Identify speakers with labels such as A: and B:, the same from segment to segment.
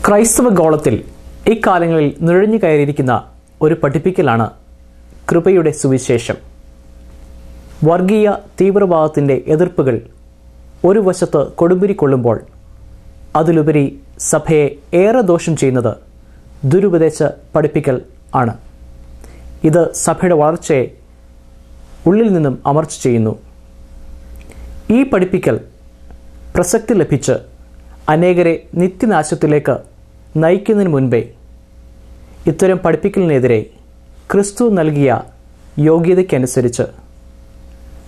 A: ക്രൈസ്തവ ഗോളത്തിൽ ഇക്കാലങ്ങളിൽ നുഴഞ്ഞു കയറിയിരിക്കുന്ന ഒരു പഠിപ്പിക്കലാണ് കൃപയുടെ സുവിശേഷം. വർഗീയ തീവ്രവാദത്തിൻ്റെ എതിർപ്പുകൾ ഒരു വശത്ത് കൊടുമ്പിരി കൊള്ളുമ്പോൾ അതിലുപരി സഭയെ ഏറെ ദോഷം ചെയ്യുന്നത് ദുരുപദേശ പഠിപ്പിക്കൽ ആണ്. ഇത് സഭയുടെ വളർച്ചയെ ഉള്ളിൽ നിന്നും അമർച്ച ചെയ്യുന്നു. ഈ പഠിപ്പിക്കൽ പ്രസക്തി ലഭിച്ച് അനേകരെ നിത്യനാശത്തിലേക്ക് നയിക്കുന്നതിന് മുൻപേ ഇത്തരം പഠിപ്പിക്കലിനെതിരെ ക്രിസ്തു നൽകിയ യോഗ്യതയ്ക്കനുസരിച്ച്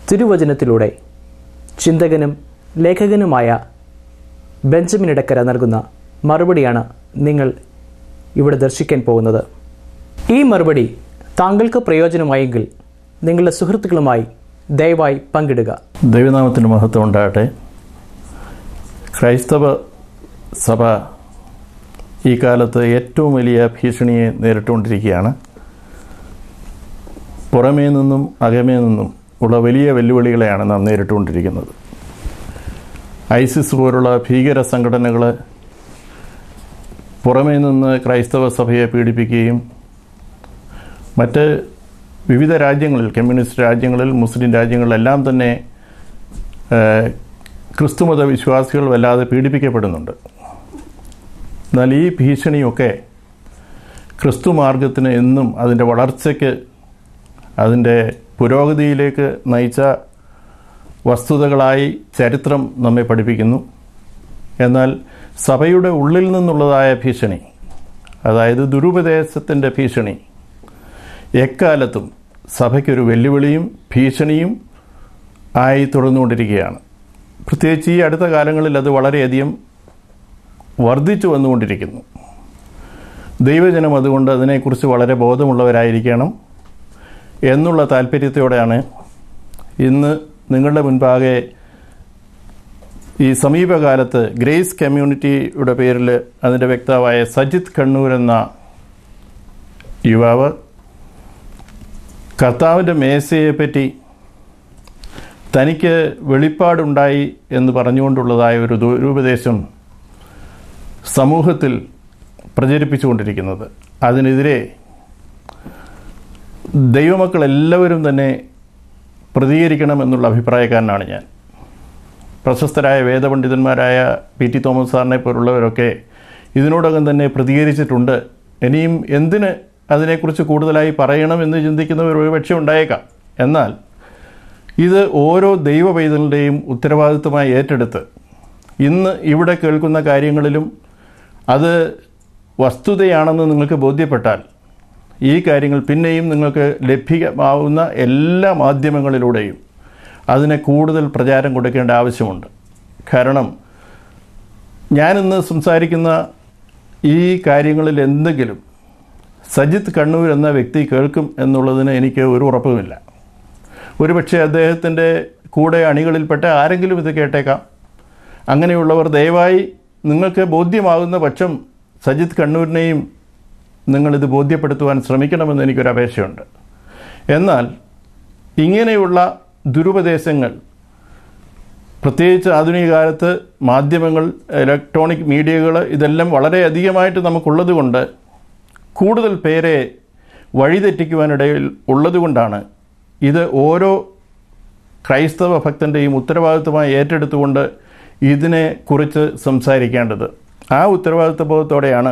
A: തിരുവചനത്തിലൂടെ ചിന്തകനും ലേഖകനുമായ ബെഞ്ചമിൻ ഇടക്കര നൽകുന്ന മറുപടിയാണ് നിങ്ങൾ ഇവിടെ ദർശിക്കാൻ പോകുന്നത്. ഈ മറുപടി താങ്കൾക്ക് പ്രയോജനമായെങ്കിൽ നിങ്ങളുടെ സുഹൃത്തുക്കളുമായി ദയവായി പങ്കിടുക.
B: ദൈവനാമത്തിന് മഹത്വം ഉണ്ടാകട്ടെ. ക്രൈസ്തവ സഭ ഈ കാലത്ത് ഏറ്റവും വലിയ ഭീഷണിയെ നേരിട്ടുകൊണ്ടിരിക്കുകയാണ്. പുറമേ നിന്നും അകമേ നിന്നും ഉള്ള വലിയ വെല്ലുവിളികളെയാണ് നാം നേരിട്ടുകൊണ്ടിരിക്കുന്നത്. ഐസിസ് പോലുള്ള ഭീകര സംഘടനകൾ പുറമേ നിന്ന് ക്രൈസ്തവ സഭയെ പീഡിപ്പിക്കുകയും മറ്റ് വിവിധ രാജ്യങ്ങളിൽ, കമ്മ്യൂണിസ്റ്റ് രാജ്യങ്ങളിൽ, മുസ്ലിം രാജ്യങ്ങളിലെല്ലാം തന്നെ ക്രിസ്തുമത വിശ്വാസികൾ വല്ലാതെ പീഡിപ്പിക്കപ്പെടുന്നുണ്ട്. എന്നാൽ ഈ ഭീഷണിയൊക്കെ ക്രിസ്തു മാർഗത്തിന് എന്നും അതിൻ്റെ വളർച്ചയ്ക്ക്, അതിൻ്റെ പുരോഗതിയിലേക്ക് നയിച്ച വസ്തുതകളായി ചരിത്രം നമ്മെ പഠിപ്പിക്കുന്നു. എന്നാൽ സഭയുടെ ഉള്ളിൽ നിന്നുള്ളതായ ഭീഷണി, അതായത് ദുരുപദേശത്തിൻ്റെ ഭീഷണി, എക്കാലത്തും സഭയ്ക്കൊരു വെല്ലുവിളിയും ഭീഷണിയും ആയി തുടർന്നുകൊണ്ടിരിക്കുകയാണ്. പ്രത്യേകിച്ച് ഈ അടുത്ത കാലങ്ങളിൽ അത് വളരെയധികം വർദ്ധിച്ചു വന്നുകൊണ്ടിരിക്കുന്നു. ദൈവജനം അതുകൊണ്ട് അതിനെക്കുറിച്ച് വളരെ ബോധമുള്ളവരായിരിക്കണം എന്നുള്ള താല്പര്യത്തോടെയാണ് ഇന്ന് നിങ്ങളുടെ മുൻപാകെ ഈ സമീപകാലത്ത് ഗ്രേസ് കമ്മ്യൂണിറ്റിയുടെ പേരിൽ അതിൻ്റെ വക്താവായ സജിത് കണ്ണൂർ എന്ന യുവാവ് കർത്താവിൻ്റെ മേശയെപ്പറ്റി തനിക്ക് വെളിപ്പാടുണ്ടായി എന്ന് പറഞ്ഞുകൊണ്ടുള്ളതായ ഒരു ദുരുപദേശം സമൂഹത്തിൽ പ്രചരിപ്പിച്ചുകൊണ്ടിരിക്കുന്നത്. അതിനെതിരെ ദൈവമക്കളെല്ലാവരും തന്നെ പ്രതികരിക്കണമെന്നുള്ള അഭിപ്രായക്കാരനാണ് ഞാൻ. പ്രശസ്തരായ വേദപണ്ഡിതന്മാരായ പി ടി തോമസ് സാറിനെ പോലുള്ളവരൊക്കെ ഇതിനോടകം തന്നെ പ്രതികരിച്ചിട്ടുണ്ട്. ഇനിയും എന്തിന് അതിനെക്കുറിച്ച് കൂടുതലായി പറയണമെന്ന് ചിന്തിക്കുന്നവർ ഒരുപക്ഷെ ഉണ്ടായേക്കാം. എന്നാൽ ഇത് ഓരോ ദൈവ പൈതലിൻ്റെയും ഉത്തരവാദിത്വമായി ഏറ്റെടുത്ത് ഇന്ന് ഇവിടെ കേൾക്കുന്ന കാര്യങ്ങളിലും അത് വസ്തുതയാണെന്ന് നിങ്ങൾക്ക് ബോധ്യപ്പെട്ടാൽ ഈ കാര്യങ്ങൾ പിന്നെയും നിങ്ങൾക്ക് ലഭ്യമാവുന്ന എല്ലാ മാധ്യമങ്ങളിലൂടെയും അതിനെ കൂടുതൽ പ്രചാരം കൊടുക്കേണ്ട ആവശ്യമുണ്ട്. കാരണം ഞാനിന്ന് സംസാരിക്കുന്ന ഈ കാര്യങ്ങളിൽ എന്തെങ്കിലും സജിത് കണ്ണൂർ എന്ന വ്യക്തി കേൾക്കും എന്നുള്ളതിന് എനിക്ക് ഒരു ഉറപ്പുമില്ല. ഒരുപക്ഷെ അദ്ദേഹത്തിൻ്റെ കൂടെ അണികളിൽപ്പെട്ട ആരെങ്കിലും ഇത് കേട്ടേക്കാം. അങ്ങനെയുള്ളവർ ദയവായി നിങ്ങൾക്ക് ബോധ്യമാകുന്ന പക്ഷം സജിത് കണ്ണൂരിനെയും നിങ്ങളിത് ബോധ്യപ്പെടുത്തുവാൻ ശ്രമിക്കണമെന്ന് എനിക്കൊരു അപേക്ഷയുണ്ട്. എന്നാൽ ഇങ്ങനെയുള്ള ദുരുപദേശങ്ങൾ പ്രത്യേകിച്ച് ആധുനിക കാലത്ത് മാധ്യമങ്ങൾ, ഇലക്ട്രോണിക് മീഡിയകൾ ഇതെല്ലാം വളരെയധികമായിട്ട് നമുക്കുള്ളത് കൊണ്ട് കൂടുതൽ പേരെ വഴിതെറ്റിക്കുവാനിടയിൽ ഉള്ളതുകൊണ്ടാണ് ഇത് ഓരോ ക്രൈസ്തവ ഭക്തൻ്റെയും ഉത്തരവാദിത്വമായി ഏറ്റെടുത്തുകൊണ്ട് ഇതിനെക്കുറിച്ച് സംസാരിക്കേണ്ടത്. ആ ഉത്തരവാദിത്വ ബോധത്തോടെയാണ്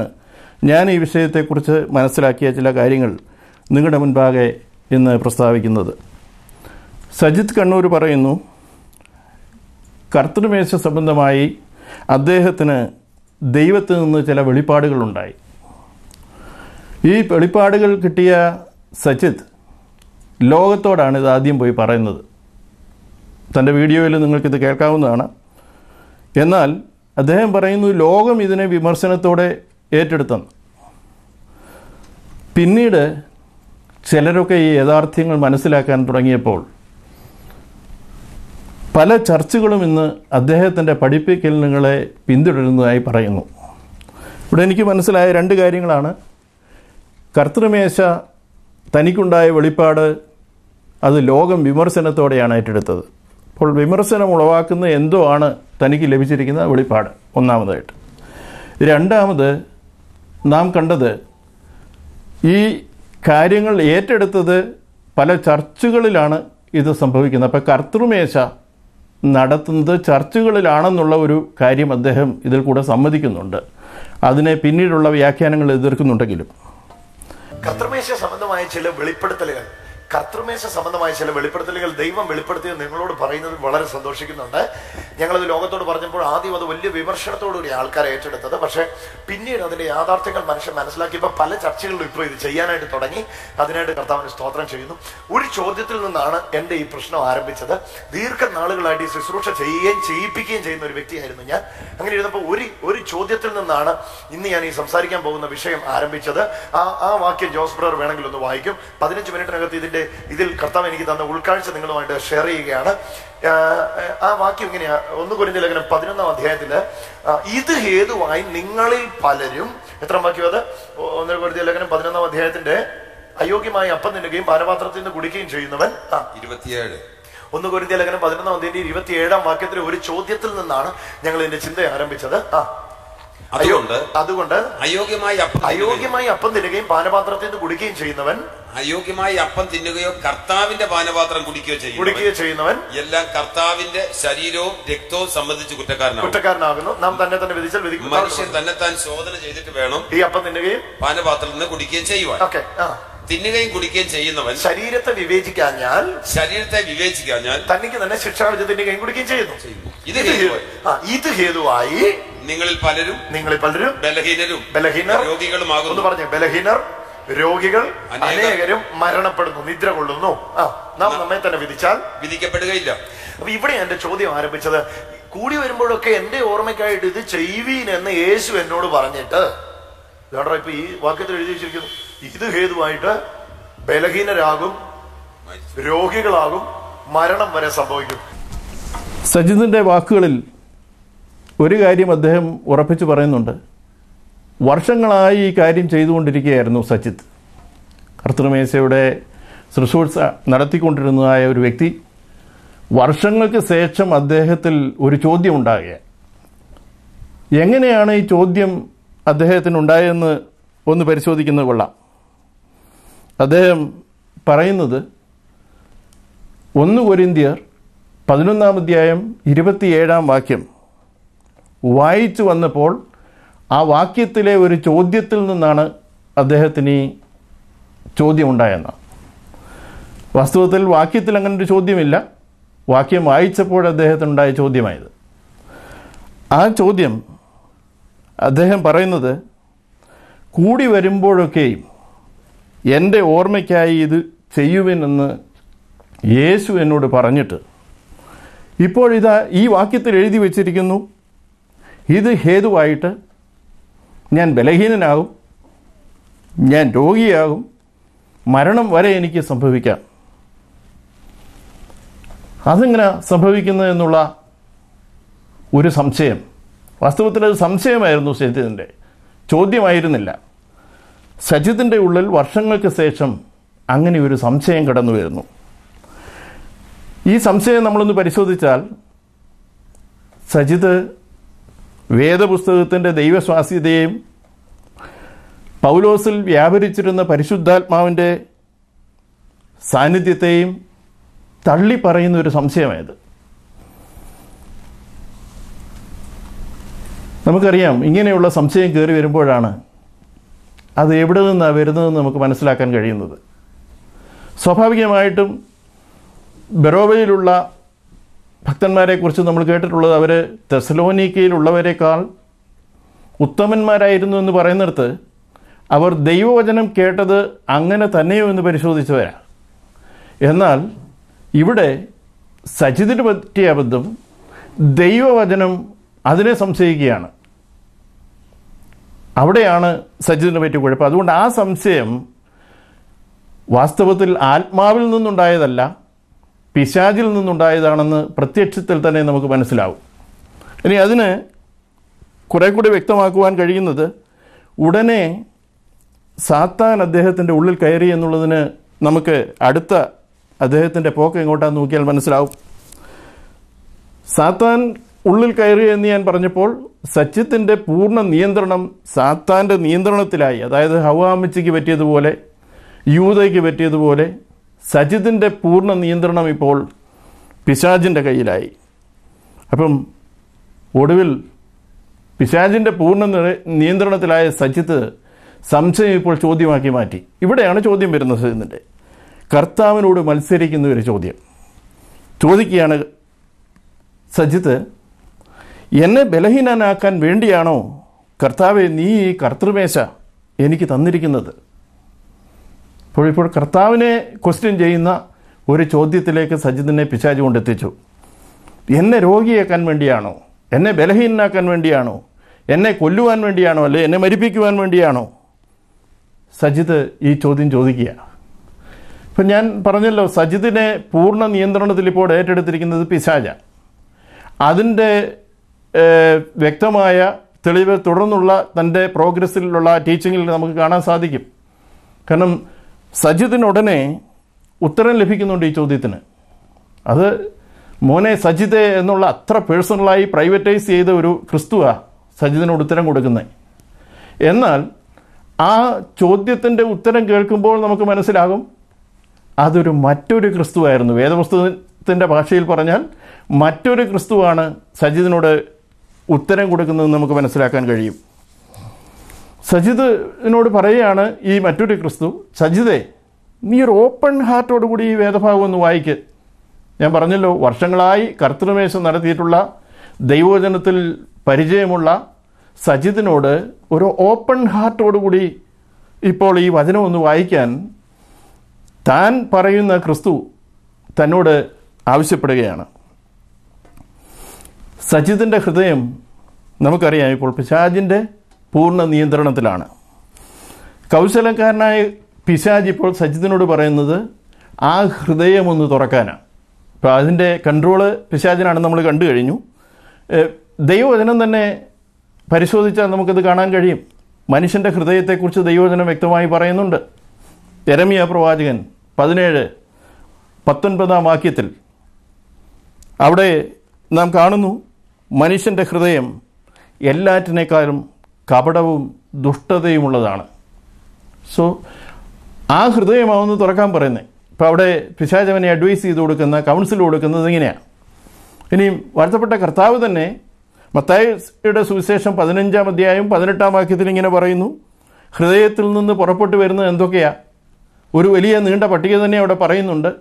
B: ഞാൻ ഈ വിഷയത്തെക്കുറിച്ച് മനസ്സിലാക്കിയ ചില കാര്യങ്ങൾ നിങ്ങളുടെ മുൻപാകെ ഇന്ന് പ്രസ്താവിക്കുന്നത്. സജിത് കണ്ണൂർ പറയുന്നു, കർത്തൃമേശ സംബന്ധമായി അദ്ദേഹത്തിന് ദൈവത്തിൽ നിന്ന് ചില വെളിപ്പാടുകളുണ്ടായി. ഈ വെളിപ്പാടുകൾ കിട്ടിയ സജിത് ലോകത്തോടാണ് ഇത് ആദ്യം പോയി പറയുന്നത്. തൻ്റെ വീഡിയോയിൽ നിങ്ങൾക്കിത് കേൾക്കാവുന്നതാണ്. എന്നാൽ അദ്ദേഹം പറയുന്നു, ലോകം ഇതിനെ വിമർശനത്തോടെ ഏറ്റെടുത്തെന്ന്. പിന്നീട് ചിലരൊക്കെ ഈ യാഥാർത്ഥ്യങ്ങൾ മനസ്സിലാക്കാൻ തുടങ്ങിയപ്പോൾ പല ചർച്ചകളും ഇന്ന് അദ്ദേഹത്തിൻ്റെ പഠിപ്പിക്കലുകളെ പിന്തുടരുന്നതായി പറയുന്നു. ഇവിടെ എനിക്ക് മനസ്സിലായ രണ്ട് കാര്യങ്ങളാണ്. കർത്തൃമേശ തനിക്കുണ്ടായ വെളിപ്പാട് അത് ലോകം വിമർശനത്തോടെയാണ് ഏറ്റെടുത്തത്. അപ്പോൾ വിമർശനം ഉളവാക്കുന്ന എന്തോ ആണ് തനിക്ക് ലഭിച്ചിരിക്കുന്ന വെളിപ്പാട്, ഒന്നാമതായിട്ട്. രണ്ടാമത് നാം കണ്ടത് ഈ കാര്യങ്ങൾ ഏറ്റെടുത്തത് പല ചർച്ചുകളിലാണ് ഇത് സംഭവിക്കുന്നത്. അപ്പോൾ കർത്തൃമേശ നടത്തുന്നത് ചർച്ചുകളിലാണെന്നുള്ള ഒരു കാര്യം അദ്ദേഹം ഇതിൽ കൂടെ സമ്മതിക്കുന്നുണ്ട്. അതിനെ പിന്നീടുള്ള വ്യാഖ്യാനങ്ങൾ എതിർക്കുന്നുണ്ടെങ്കിലും
C: കർത്തൃമേശ സംബന്ധമായ ചില വെളിപ്പെടുത്തലുകൾ ദൈവം വെളിപ്പെടുത്തിയത് നിങ്ങളോട് പറയുന്നത് വളരെ സന്തോഷിക്കുന്നുണ്ട്. ഞങ്ങളത് ലോകത്തോട് പറഞ്ഞപ്പോൾ ആദ്യം അത് വലിയ വിമർശനത്തോടുകൂടി ആൾക്കാരെ ഏറ്റെടുത്തത്. പക്ഷേ പിന്നീട് അതിന്റെ യാഥാർത്ഥ്യങ്ങൾ മനുഷ്യൻ മനസ്സിലാക്കിയപ്പോൾ പല ചർച്ചകളിലും ഇപ്പോൾ ഇത് ചെയ്യാനായിട്ട് തുടങ്ങി. അതിനായിട്ട് കർത്താവിന് സ്തോത്രം ചെയ്യുന്നു. ഒരു ചോദ്യത്തിൽ നിന്നാണ് എൻ്റെ ഈ പ്രശ്നം ആരംഭിച്ചത്. ദീർഘനാളുകളായിട്ട് ഈ ശുശ്രൂഷ ചെയ്യിപ്പിക്കുകയും ചെയ്യുന്ന ഒരു വ്യക്തിയായിരുന്നു ഞാൻ. അങ്ങനെ ഇരുന്നപ്പോൾ ഒരു ചോദ്യത്തിൽ നിന്നാണ് ഇന്ന് ഞാൻ ഈ സംസാരിക്കാൻ പോകുന്ന വിഷയം ആരംഭിച്ചത്. ആ വാക്യം ജോസ് ബ്രദർ വേണമെങ്കിൽ ഒന്ന് വായിക്കും. 15 മിനിറ്റിനകത്ത് ഇതിൽ കർത്താവ് എനിക്ക് തന്ന ഉൾക്കാഴ്ച നിങ്ങളുമായിട്ട് ഷെയർ ചെയ്യുകയാണ്. ആ വാക്യം ഇങ്ങനെയാ, 1 കൊരിന്ത്യർ ലേഖനം 11-ാം അധ്യായത്തില് ഇത് ഹേതുവായി നിങ്ങളിൽ പലരും, എത്ര വാക്യം അത്? 1 കൊരിന്ത്യർ ലേഖനം 11-ാം അധ്യായത്തിന്റെ അയോഗ്യമായി അപ്പം തിന്നുകയും പാനപാത്രത്തിൽ നിന്ന് കുടിക്കുകയും ചെയ്യുന്നവൻ
D: 27.
C: 1 കൊരിന്ത്യർ ലേഖനം 11-ാം അധ്യായത്തിന്റെ 27-ാം വാക്യത്തിലെ ഒരു ചോദ്യത്തിൽ നിന്നാണ് ഞങ്ങൾ ഇതിന്റെ ചിന്ത ആരംഭിച്ചത്. അതുകൊണ്ട് അയോഗ്യമായി അപ്പം തിന്നുകയും പാനപാത്രത്തിൽ നിന്ന് കുടിക്കുകയും ചെയ്യുന്നവൻ,
D: അയോഗ്യമായി അപ്പം തിന്നുകയോ കർത്താവിന്റെ പാനപാത്രം കുടിക്കുകയോ ചെയ്യുന്നവൻ എല്ലാം കർത്താവിന്റെ ശരീരവും രക്തവും സംബന്ധിച്ച് കുറ്റക്കാരനാകുന്നു.
C: നാം തന്നെ വിധിച്ചാൽ വിധിക്കും.
D: മനുഷ്യൻ തന്നെത്താൻ ശോധന ചെയ്തിട്ട് വേണം
C: ഈ അപ്പം തിന്നുകയും
D: പാനപാത്രത്തിൽ നിന്ന് കുടിക്കുകയും ചെയ്യുവാൻ. തിന്നുകയും കുടിക്കുകയും ചെയ്യുന്നവൻ ശരീരത്തെ വിവേചിക്കാഞ്ഞാൽ തനിക്ക് തന്നെ ശിക്ഷാവിധി തിന്നുകയും കുടിക്കുകയും ചെയ്യുന്നു. ഇത് ഹേതുവായി നിങ്ങളിൽ പലരും ബലഹീനർ രോഗികളുമാകുന്നു. ഒന്ന് പറഞ്ഞേ, ബലഹീനർ, രോഗികൾ അനേകരും മരണപ്പെടുന്നു, നിദ്ര കൊള്ളുന്നു. നാം നമ്മെ തന്നെ വിധിച്ചാൽ വിധിക്കപ്പെടുകയില്ല. അപ്പൊ ഇവിടെ എന്റെ ചോദ്യം ആരംഭിച്ചത്, കൂടി വരുമ്പോഴൊക്കെ എന്റെ ഓർമ്മയ്ക്കായിട്ട് ഇത് ചെയ്യുവീൻ എന്ന് യേശു എന്നോട് പറഞ്ഞിട്ട്, ഇപ്പൊ ഈ വാക്യത്തിൽ എഴുതി വെച്ചിരിക്കുന്നു, ഇത് ഹേതുവായിട്ട് ബലഹീനരാകും, രോഗികളാകും, മരണം വരെ സംഭവിക്കും.
B: സജിതിന്റെ വാക്കുകളിൽ ഒരു കാര്യം അദ്ദേഹം ഉറപ്പിച്ചു പറയുന്നുണ്ട്. വർഷങ്ങളായി ഈ കാര്യം ചെയ്തുകൊണ്ടിരിക്കുകയായിരുന്നു സജിത്. കർത്തൃമേശയുടെ ശുശ്രൂഷ നടത്തിക്കൊണ്ടിരുന്നതായ ഒരു വ്യക്തി. വർഷങ്ങൾക്ക് ശേഷം അദ്ദേഹത്തിൽ ഒരു ചോദ്യം ഉണ്ടാകുക. എങ്ങനെയാണ് ഈ ചോദ്യം അദ്ദേഹത്തിനുണ്ടായതെന്ന് ഒന്ന് പരിശോധിക്കുന്നത് കൊള്ളാം. അദ്ദേഹം പറയുന്നത് 1 കൊരിന്ത്യർ 11-ാം അധ്യായം 27-ാം വാക്യം വായിച്ചു വന്നപ്പോൾ ആ വാക്യത്തിലെ ഒരു ചോദ്യത്തിൽ നിന്നാണ് അദ്ദേഹത്തിന് ഈ ചോദ്യമുണ്ടായെന്നാണ്. വാസ്തവത്തിൽ വാക്യത്തിൽ അങ്ങനെ ഒരു ചോദ്യമില്ല, വാക്യം വായിച്ചപ്പോൾ അദ്ദേഹത്തിനുണ്ടായ ചോദ്യമായത്. ആ ചോദ്യം അദ്ദേഹം പറയുന്നത്, കൂടി വരുമ്പോഴൊക്കെയും എൻ്റെ ഓർമ്മയ്ക്കായി ഇത് ചെയ്യുവിനെന്ന് യേശു എന്നോട് പറഞ്ഞിട്ട് ഇപ്പോഴിതാ ഈ വാക്യത്തിൽ എഴുതി വച്ചിരിക്കുന്നു, ഇത് ഹേതുവായിട്ട് ഞാൻ ബലഹീനനാകും, ഞാൻ രോഗിയാകും, മരണം വരെ എനിക്ക് സംഭവിക്കാം. അതെങ്ങനെ സംഭവിക്കുന്നത് എന്നുള്ള ഒരു സംശയം, വാസ്തവത്തിൽ അത് സംശയമായിരുന്നു സജിതിൻ്റെ, ചോദ്യമായിരുന്നില്ല. സജിതിൻ്റെ ഉള്ളിൽ വർഷങ്ങൾക്ക് ശേഷം അങ്ങനെ ഒരു സംശയം കടന്നു വരുന്നു. ഈ സംശയം നമ്മളൊന്ന് പരിശോധിച്ചാൽ, സജിത് വേദപുസ്തകത്തിൻ്റെ ദൈവസ്വാസ്യതയെയും പൗലോസിൽ വ്യാപരിച്ചിരുന്ന പരിശുദ്ധാത്മാവിൻ്റെ സാന്നിധ്യത്തെയും തള്ളിപ്പറയുന്ന ഒരു സംശയമായത്. നമുക്കറിയാം, ഇങ്ങനെയുള്ള സംശയം കയറി വരുമ്പോഴാണ് അത് എവിടെ നിന്നാണ് വരുന്നതെന്ന് നമുക്ക് മനസ്സിലാക്കാൻ കഴിയുന്നത്. സ്വാഭാവികമായിട്ടും ബെറോവയിലുള്ള ഭക്തന്മാരെക്കുറിച്ച് നമ്മൾ കേട്ടിട്ടുള്ളത് അവർ തെസലോനിക്കയിലുള്ളവരെക്കാൾ ഉത്തമന്മാരായിരുന്നു എന്ന് പറയുന്നിടത്ത് അവർ ദൈവവചനം കേട്ടത് അങ്ങനെ തന്നെയോ എന്ന് പരിശോധിച്ചവരാണ്. എന്നാൽ ഇവിടെ സജിതിന് പറ്റിയ അബദ്ധം, ദൈവവചനം അതിനെ സംശയിക്കുകയാണ്. അവിടെയാണ് സജിതിനെ പറ്റിയ കുഴപ്പം. അതുകൊണ്ട് ആ സംശയം വാസ്തവത്തിൽ ആത്മാവിൽ നിന്നുണ്ടായതല്ല, പിശാചിൽ നിന്നുണ്ടായതാണെന്ന് പ്രത്യക്ഷത്തിൽ തന്നെ നമുക്ക് മനസ്സിലാവും. ഇനി അതിന് കുറെ കൂടി വ്യക്തമാക്കുവാൻ കഴിയുന്നത്, ഉടനെ സാത്താൻ അദ്ദേഹത്തിൻ്റെ ഉള്ളിൽ കയറി എന്നുള്ളതിന് നമുക്ക് അടുത്ത അദ്ദേഹത്തിൻ്റെ പോക്ക് എങ്ങോട്ടാന്ന് നോക്കിയാൽ മനസ്സിലാവും. സാത്താൻ ഉള്ളിൽ കയറി എന്ന് ഞാൻ പറഞ്ഞപ്പോൾ സച്ചിത്തിൻ്റെ പൂർണ്ണ നിയന്ത്രണം സാത്താൻ്റെ നിയന്ത്രണത്തിലായി. അതായത് ഹവ്വാമ്മച്ചിക്ക് പറ്റിയതുപോലെ, യൂദയ്ക്ക് പറ്റിയതുപോലെ സച്ചിത്തിൻ്റെ പൂർണ്ണ നിയന്ത്രണം ഇപ്പോൾ പിശാചിൻ്റെ കയ്യിലായി. അപ്പം ഒടുവിൽ പിശാചിൻ്റെ പൂർണ്ണ നിയന്ത്രണത്തിലായ സച്ചിത്ത് സംശയം ഇപ്പോൾ ചോദ്യമാക്കി മാറ്റി. ഇവിടെയാണ് ചോദ്യം വരുന്നത്. ഇതിൻ്റെ കർത്താവിനോട് മത്സരിക്കുന്ന ഒരു ചോദ്യം ചോദിക്കുകയാണ് സജിത്ത്, എന്നെ ബലഹീനനാക്കാൻ വേണ്ടിയാണോ കർത്താവെ നീ ഈ കർത്തൃമേശ എനിക്ക് തന്നിരിക്കുന്നത്? ഇപ്പോൾ കർത്താവിനെ ക്വസ്റ്റ്യൻ ചെയ്യുന്ന ഒരു ചോദ്യത്തിലേക്ക് സജിത്തിനെ പിശാച് കൊണ്ടെത്തിച്ചു. എന്നെ രോഗിയാക്കാൻ വേണ്ടിയാണോ? എന്നെ ബലഹീനനാക്കാൻ വേണ്ടിയാണോ? എന്നെ കൊല്ലുവാൻ വേണ്ടിയാണോ? അല്ലെ എന്നെ മരിപ്പിക്കുവാൻ വേണ്ടിയാണോ സജിത്ത് ഈ ചോദ്യം ചോദിക്കുക? ഇപ്പം ഞാൻ പറഞ്ഞല്ലോ, സജിത്തിനെ പൂർണ്ണ നിയന്ത്രണത്തിൽ ഇപ്പോൾ ഏറ്റെടുത്തിരിക്കുന്നത് പിശാച. അതിൻ്റെ വ്യക്തമായ തെളിവ് തുടർന്നുള്ള തൻ്റെ പ്രോഗ്രസ്സിലുള്ള ടീച്ചിങ്ങിൽ നമുക്ക് കാണാൻ സാധിക്കും. കാരണം സജിത്തിനുടനെ ഉത്തരം ലഭിക്കുന്നുണ്ട് ഈ ചോദ്യത്തിന്. അത് മോനെ സജിത്തെ എന്നുള്ള അത്ര പേഴ്സണലായി പ്രൈവറ്റൈസ് ചെയ്ത ഒരു ക്രിസ്തുവാണ് സജിത്തിനോട് ഉത്തരം കൊടുക്കുന്നത്. എന്നാൽ ആ ചോദ്യത്തിൻ്റെ ഉത്തരം കേൾക്കുമ്പോൾ നമുക്ക് മനസ്സിലാകും അതൊരു മറ്റൊരു ക്രിസ്തുവായിരുന്നു. വേദപുസ്തകത്തിൻ്റെ ഭാഷയിൽ പറഞ്ഞാൽ മറ്റൊരു ക്രിസ്തുവാണ് സജിത്തിനോട് ഉത്തരം കൊടുക്കുന്നതെന്ന് നമുക്ക് മനസ്സിലാക്കാൻ കഴിയും. സജിത്തിനോട് പറയുകയാണ് ഈ മറ്റൊരു ക്രിസ്തു, സജിതേ നീ ഒരു ഓപ്പൺ ഹാർട്ടോടുകൂടി ഈ വേദഭാഗം ഒന്ന് വായിക്ക്. ഞാൻ പറഞ്ഞല്ലോ, വർഷങ്ങളായി കർത്തൃമേശ നടത്തിയിട്ടുള്ള ദൈവവചനത്തിൽ പരിചയമുള്ള സജിത്തിനോട് ഒരു ഓപ്പൺ ഹാർട്ടോടുകൂടി ഇപ്പോൾ ഈ വചനം ഒന്ന് വായിക്കാൻ താൻ പറയുന്ന ക്രിസ്തു തന്നോട് ആവശ്യപ്പെടുകയാണ്. സജിത്തിൻ്റെ ഹൃദയം നമുക്കറിയാം ഇപ്പോൾ പിശാചിൻ്റെ പൂർണ്ണ നിയന്ത്രണത്തിലാണ്. കൗശലക്കാരനായ പിശാച് ഇപ്പോൾ സജിത്തിനോട് പറയുന്നത് ആ ഹൃദയം ഒന്ന് തുറക്കാനാണ്. അപ്പോൾ അതിൻ്റെ കൺട്രോള് പിശാചിനാണ് നമ്മൾ കണ്ടു കഴിഞ്ഞു. ദൈവവചനം തന്നെ പരിശോധിച്ചാൽ നമുക്കത് കാണാൻ കഴിയും. മനുഷ്യൻ്റെ ഹൃദയത്തെക്കുറിച്ച് ദൈവവചനം വ്യക്തമായി പറയുന്നുണ്ട്. യെരമ്യാ പ്രവാചകൻ 17:19 വാക്യത്തിൽ അവിടെ നാം കാണുന്നു, മനുഷ്യൻ്റെ ഹൃദയം എല്ലാറ്റിനേക്കാളും കപടവും ദുഷ്ടതയുമുള്ളതാണ്. സോ ആ ഹൃദയമാവുന്നു തുറക്കാൻ പറയുന്നത്. ഇപ്പോൾ അവിടെ പിശാചവനെ അഡ്വൈസ് ചെയ്ത് കൊടുക്കുന്ന, കൗൺസിൽ കൊടുക്കുന്നത് ഇങ്ങനെയാണ്. ഇനിയും വാഴ്ത്തപ്പെട്ട കർത്താവ് തന്നെ മത്തായിയുടെ സുവിശേഷം 15-ാം അധ്യായം 18-ാം വാക്യത്തിൽ ഇങ്ങനെ പറയുന്നു, ഹൃദയത്തിൽ നിന്ന് പുറപ്പെട്ടു വരുന്നത് എന്തൊക്കെയാണ്? ഒരു വലിയ നീണ്ട പട്ടിക തന്നെ അവിടെ പറയുന്നുണ്ട്.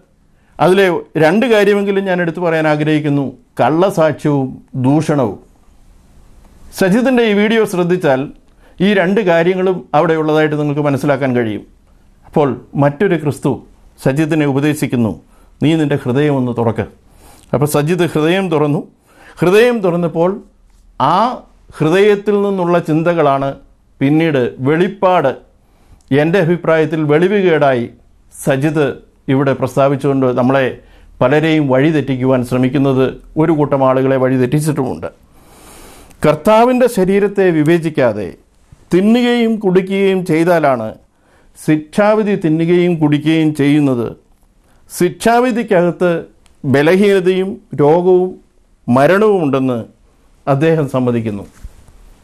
B: അതിലെ 2 കാര്യമെങ്കിലും ഞാൻ എടുത്തു പറയാൻ ആഗ്രഹിക്കുന്നു: കള്ളസാക്ഷ്യവും ദൂഷണവും. സജിത്തിൻ്റെ ഈ വീഡിയോ ശ്രദ്ധിച്ചാൽ ഈ 2 കാര്യങ്ങളും അവിടെ ഉള്ളതായിട്ട് നിങ്ങൾക്ക് മനസ്സിലാക്കാൻ കഴിയും. അപ്പോൾ മറ്റൊരു ക്രിസ്തു സജിത്തിനെ ഉപദേശിക്കുന്നു, നീ നിൻ്റെ ഹൃദയം ഒന്ന് തുറക്ക്. അപ്പോൾ സജിത്ത് ഹൃദയം തുറന്നു. ഹൃദയം തുറന്നപ്പോൾ ആ ഹൃദയത്തിൽ നിന്നുള്ള ചിന്തകളാണ് പിന്നീട് വെളിപ്പാട്, എൻ്റെ അഭിപ്രായത്തിൽ വെളിവുകേടായി സജിത്ത് ഇവിടെ പ്രസ്താവിച്ചുകൊണ്ട് നമ്മളെ പലരെയും വഴിതെറ്റിക്കുവാൻ ശ്രമിക്കുന്നത്. ഒരു കൂട്ടം ആളുകളെ വഴിതെറ്റിച്ചിട്ടുമുണ്ട്. കർത്താവിൻ്റെ ശരീരത്തെ വിവേചിക്കാതെ തിന്നുകയും കുടിക്കുകയും ചെയ്താലാണ് ശിക്ഷാവിധി തിന്നുകയും കുടിക്കുകയും ചെയ്യുന്നത്. ശിക്ഷാവിധിക്കകത്ത് ബലഹീനതയും രോഗവും മരണവും ഉണ്ടെന്ന് അദ്ദേഹം സമ്മതിക്കുന്നു.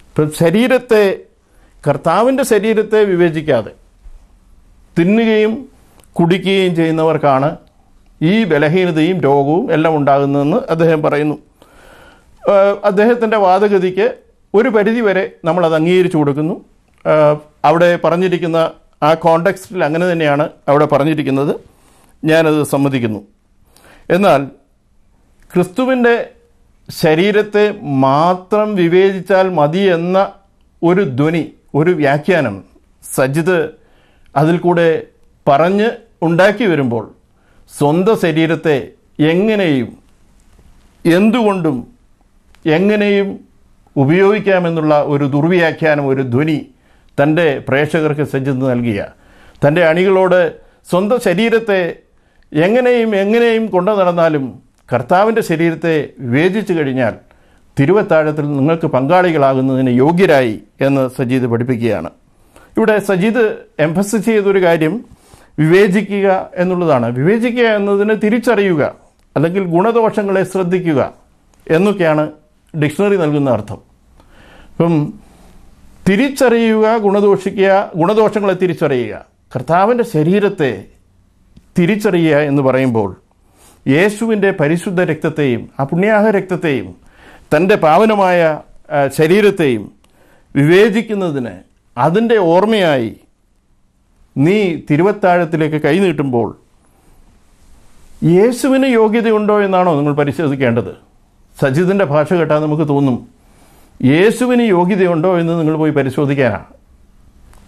B: ഇപ്പം കർത്താവിൻ്റെ ശരീരത്തെ വിവേചിക്കാതെ തിന്നുകയും കുടിക്കുകയും ചെയ്യുന്നവർക്കാണ് ഈ ബലഹീനതയും രോഗവും എല്ലാം ഉണ്ടാകുന്നതെന്ന് അദ്ദേഹം പറയുന്നു. അദ്ദേഹത്തിൻ്റെ വാദഗതിക്ക് ഒരു പരിധിവരെ നമ്മളത് അംഗീകരിച്ചു കൊടുക്കുന്നു. അവിടെ പറഞ്ഞിരിക്കുന്ന ആ കോണ്ടെക്സ്റ്റിൽ അങ്ങനെ തന്നെയാണ് അവിടെ പറഞ്ഞിരിക്കുന്നത്. ഞാനത് സമ്മതിക്കുന്നു. എന്നാൽ ക്രിസ്തുവിൻ്റെ ശരീരത്തെ മാത്രം വിവേചിച്ചാൽ മതി എന്ന ഒരു ധ്വനി, ഒരു വ്യാഖ്യാനം സജിത്ത് അതിൽ കൂടെ പറഞ്ഞ് ഉണ്ടാക്കി വരുമ്പോൾ സ്വന്തം ശരീരത്തെ എങ്ങനെയും എന്തുകൊണ്ടും എങ്ങനെയും ഉപയോഗിക്കാമെന്നുള്ള ഒരു ദുർവ്യാഖ്യാനം, ഒരു ധ്വനി തൻ്റെ പ്രേക്ഷകർക്ക് സജിത്ത് നൽകിയ, തൻ്റെ അണികളോട് സ്വന്തം ശരീരത്തെ എങ്ങനെയും കൊണ്ടു നടന്നാലും കർത്താവിൻ്റെ ശരീരത്തെ വിവേചിച്ചു കഴിഞ്ഞാൽ തിരുവത്താഴത്തിൽ നിങ്ങൾക്ക് പങ്കാളികളാകുന്നതിന് യോഗ്യരായി എന്ന് സജീദ് പഠിപ്പിക്കുകയാണ്. ഇവിടെ സജീദ് എംഫസിസ് ചെയ്തൊരു കാര്യം വിവേചിക്കുക എന്നുള്ളതാണ്. വിവേചിക്കുക എന്നതിന് തിരിച്ചറിയുക, അല്ലെങ്കിൽ ഗുണദോഷങ്ങളെ ശ്രദ്ധിക്കുക എന്നൊക്കെയാണ് ഡിക്ഷണറി നൽകുന്ന അർത്ഥം. അപ്പം തിരിച്ചറിയുക, ഗുണദോഷങ്ങളെ തിരിച്ചറിയുക, കർത്താവിൻ്റെ ശരീരത്തെ തിരിച്ചറിയുക എന്ന് പറയുമ്പോൾ യേശുവിൻ്റെ പരിശുദ്ധ രക്തത്തെയും ആ പുണ്യാഹ രക്തത്തെയും തൻ്റെ പാവനമായ ശരീരത്തെയും വിവേചിക്കുന്നതിന് അതിൻ്റെ ഓർമ്മയായി നീ തിരുവത്താഴത്തിലേക്ക് കൈനീട്ടുമ്പോൾ യേശുവിന് യോഗ്യതയുണ്ടോ എന്നാണോ നിങ്ങൾ പരിശോധിക്കേണ്ടത്? സജിതിൻ്റെ ഭാഷ കേട്ടാൽ നമുക്ക് തോന്നും യേശുവിന് യോഗ്യതയുണ്ടോ എന്ന് നിങ്ങൾ പോയി പരിശോധിക്കാനാണ്.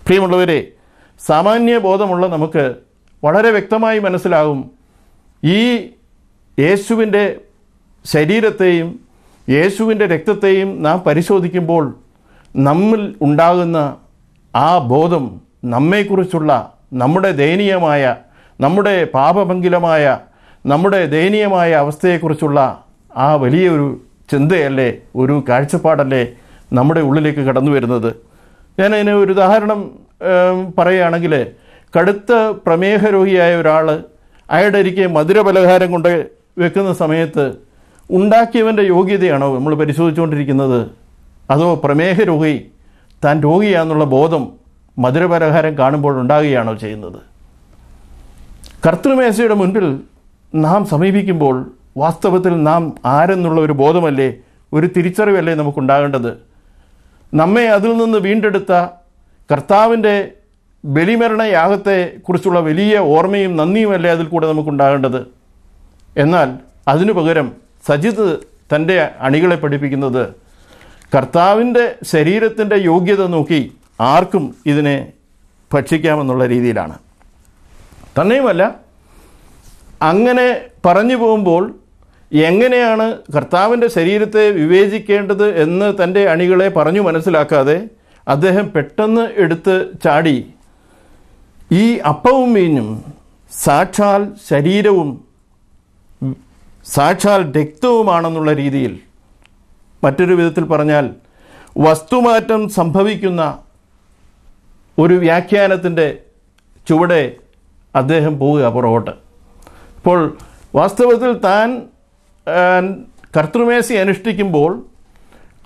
B: പ്രിയമുള്ളവരെ, സാമാന്യ ബോധമുള്ള നമുക്ക് വളരെ വ്യക്തമായി മനസ്സിലാകും ഈ യേശുവിൻ്റെ ശരീരത്തെയും യേശുവിൻ്റെ രക്തത്തെയും നാം പരിശോധിക്കുമ്പോൾ നമ്മിൽ ഉണ്ടാകുന്ന ആ ബോധം നമ്മെക്കുറിച്ചുള്ള നമ്മുടെ ദയനീയമായ, നമ്മുടെ പാപഭംഗിലമായ, നമ്മുടെ ദയനീയമായ അവസ്ഥയെക്കുറിച്ചുള്ള ആ വലിയൊരു ചിന്തയല്ലേ, ഒരു കാഴ്ചപ്പാടല്ലേ നമ്മുടെ ഉള്ളിലേക്ക് കടന്നു വരുന്നത്. ഞാനതിന് ഒരു ഉദാഹരണം പറയുകയാണെങ്കിൽ, കടുത്ത പ്രമേഹ രോഗിയായ ഒരാൾ അയാളുടെ അരികെ മധുരപലഹാരം കൊണ്ട് വെക്കുന്ന സമയത്ത് ഉണ്ടാക്കിയവൻ്റെ യോഗ്യതയാണോ നമ്മൾ പരിശോധിച്ചുകൊണ്ടിരിക്കുന്നത്? അതോ പ്രമേഹ രോഗി താൻ രോഗിയാണെന്നുള്ള ബോധം മധുരപലഹാരം കാണുമ്പോൾ ഉണ്ടാകുകയാണോ ചെയ്യുന്നത്? കർത്തൃമേശയുടെ മുൻപിൽ നാം സമീപിക്കുമ്പോൾ വാസ്തവത്തിൽ നാം ആരെന്നുള്ള ഒരു ബോധമല്ലേ, ഒരു തിരിച്ചറിവല്ലേ നമുക്കുണ്ടാകേണ്ടത്? നമ്മെ അതിൽ നിന്ന് വീണ്ടെടുത്ത കർത്താവിൻ്റെ ബലിമരണ യാഗത്തെക്കുറിച്ചുള്ള വലിയ ഓർമ്മയും നന്ദിയുമല്ലേ അതിൽ കൂടെ നമുക്കുണ്ടാകേണ്ടത്? എന്നാൽ അതിനു പകരം സജിത് തൻ്റെ അണികളെ പഠിപ്പിക്കുന്നത് കർത്താവിൻ്റെ ശരീരത്തിൻ്റെ യോഗ്യത നോക്കി ആർക്കും ഇതിനെ ഭക്ഷിക്കാമെന്നുള്ള രീതിയിലാണ്. തന്നെയുമല്ല, അങ്ങനെ പറഞ്ഞു പോകുമ്പോൾ എങ്ങനെയാണ് കർത്താവിൻ്റെ ശരീരത്തെ വിവേചിക്കേണ്ടത് എന്ന് തൻ്റെ അണികളെ പറഞ്ഞു മനസ്സിലാക്കാതെ അദ്ദേഹം പെട്ടെന്ന് എടുത്ത് ചാടി ഈ അപ്പവും വീഞ്ഞും സാക്ഷാൽ ശരീരവും സാക്ഷാൽ രക്തവുമാണെന്നുള്ള രീതിയിൽ, മറ്റൊരു വിധത്തിൽ പറഞ്ഞാൽ വസ്തുമാറ്റം സംഭവിക്കുന്ന ഒരു വ്യാഖ്യാനത്തിൻ്റെ ചുവടെ അദ്ദേഹം പോവുക പുറകോട്ട്. അപ്പോൾ വാസ്തവത്തിൽ താൻ കർത്തൃമേശ അനുഷ്ഠിക്കുമ്പോൾ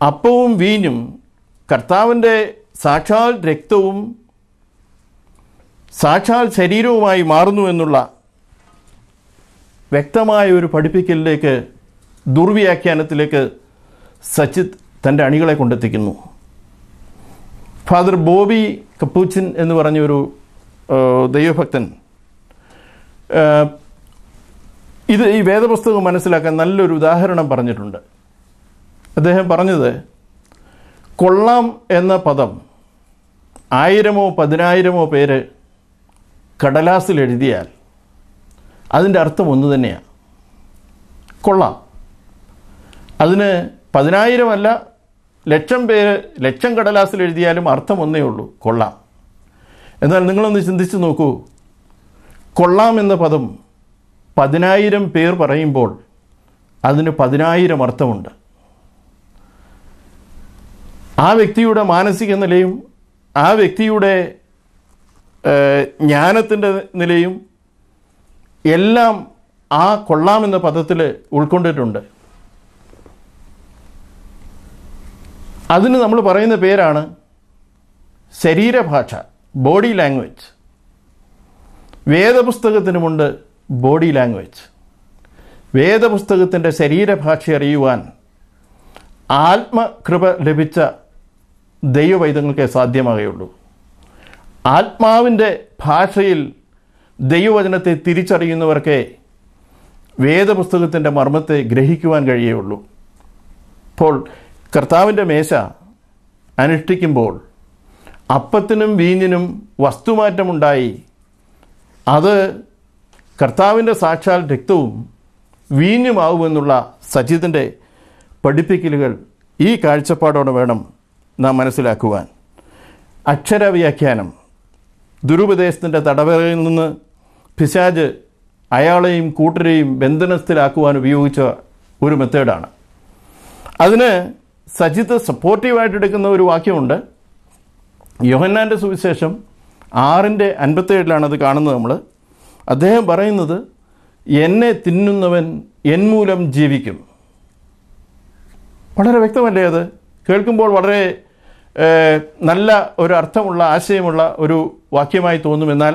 B: അപ്പവും വീഞ്ഞും കർത്താവിൻ്റെ സാക്ഷാൽ രക്തവും സാക്ഷാൽ ശരീരവുമായി മാറുന്നു എന്നുള്ള വ്യക്തമായ ഒരു പഠിപ്പിക്കലിലേക്ക്, ദുർവ്യാഖ്യാനത്തിലേക്ക് സച്ചിത് തൻ്റെ അണികളെ കൊണ്ടെത്തിക്കുന്നു. ഫാദർ ബോബി കപ്പൂച്ചിൻ എന്ന് പറഞ്ഞൊരു ദൈവഭക്തൻ ഈ വേദപുസ്തകം മനസ്സിലാക്കാൻ നല്ലൊരു ഉദാഹരണം പറഞ്ഞിട്ടുണ്ട്. അദ്ദേഹം പറഞ്ഞത്, കൊള്ളാം എന്ന പദം 1000-ഓ 10,000-ഓ പേര് കടലാസിൽ എഴുതിയാൽ അതിൻ്റെ അർത്ഥം ഒന്ന് തന്നെയാണ്, കൊള്ളാം. അതിന് 10,000 അല്ല, 1,00,000 പേര് 1,00,000 കടലാസിൽ എഴുതിയാലും അർത്ഥം ഒന്നേ ഉള്ളൂ, കൊള്ളാം. എന്നാൽ നിങ്ങളൊന്ന് ചിന്തിച്ച് നോക്കൂ, കൊള്ളാം എന്ന പദം 10,000 പേർ പറയുമ്പോൾ അതിന് 10,000 അർത്ഥമുണ്ട്. ആ വ്യക്തിയുടെ മാനസിക നിലയും ആ വ്യക്തിയുടെ ജ്ഞാനത്തിൻ്റെ നിലയും എല്ലാം ആ കൊള്ളാം എന്ന പദത്തിൽ ഉൾക്കൊണ്ടിട്ടുണ്ട്. അതിന് നമ്മൾ പറയുന്ന പേരാണ് ശരീരഭാഷ, ബോഡി ലാംഗ്വേജ്. വേദപുസ്തകത്തിനുമുണ്ട് ബോഡി ലാംഗ്വേജ്. വേദപുസ്തകത്തിൻ്റെ ശരീരഭാഷ അറിയുവാൻ ആത്മകൃപ ലഭിച്ച ദൈവവൈദ്യങ്ങൾക്കേ സാധ്യമാകുകയുള്ളൂ. ആത്മാവിൻ്റെ ഭാഷയിൽ ദൈവവചനത്തെ തിരിച്ചറിയുന്നവർക്കേ വേദപുസ്തകത്തിൻ്റെ മർമ്മത്തെ ഗ്രഹിക്കുവാൻ കഴിയുകയുള്ളൂ. അപ്പോൾ കർത്താവിൻ്റെ മേശ അനുഷ്ഠിക്കുമ്പോൾ അപ്പത്തിനും വീഞ്ഞിനും വസ്തുമാറ്റമുണ്ടായി, അത് കർത്താവിൻ്റെ സാക്ഷാൽ രക്തവും വീഞ്ഞുമാവുമെന്നുള്ള സജിതിൻ്റെ പഠിപ്പിക്കലുകൾ ഈ കാഴ്ചപ്പാടോടെ വേണം നാം മനസ്സിലാക്കുവാൻ. അക്ഷരവ്യാഖ്യാനം ദുരുപദേശത്തിൻ്റെ തടവറയിൽ നിന്ന് പിശാച് അയാളെയും കൂട്ടരെയും ബന്ധനസ്ഥിലാക്കുവാൻ ഉപയോഗിച്ച ഒരു മെത്തേഡാണ്. അതിന് സജിത്ത് സപ്പോർട്ടീവായിട്ട് എടുക്കുന്ന ഒരു വാക്യമുണ്ട്. യോഹന്നാൻ്റെ സുവിശേഷം 6:57 അത് കാണുന്നത് നമ്മൾ. അദ്ദേഹം പറയുന്നത്, എന്നെ തിന്നുന്നവൻ എൻ മൂലം ജീവിക്കും. വളരെ വ്യക്തമല്ലേ അത്? കേൾക്കുമ്പോൾ വളരെ നല്ല ഒരു അർത്ഥമുള്ള ആശയമുള്ള ഒരു വാക്യമായി തോന്നുമെന്നാൽ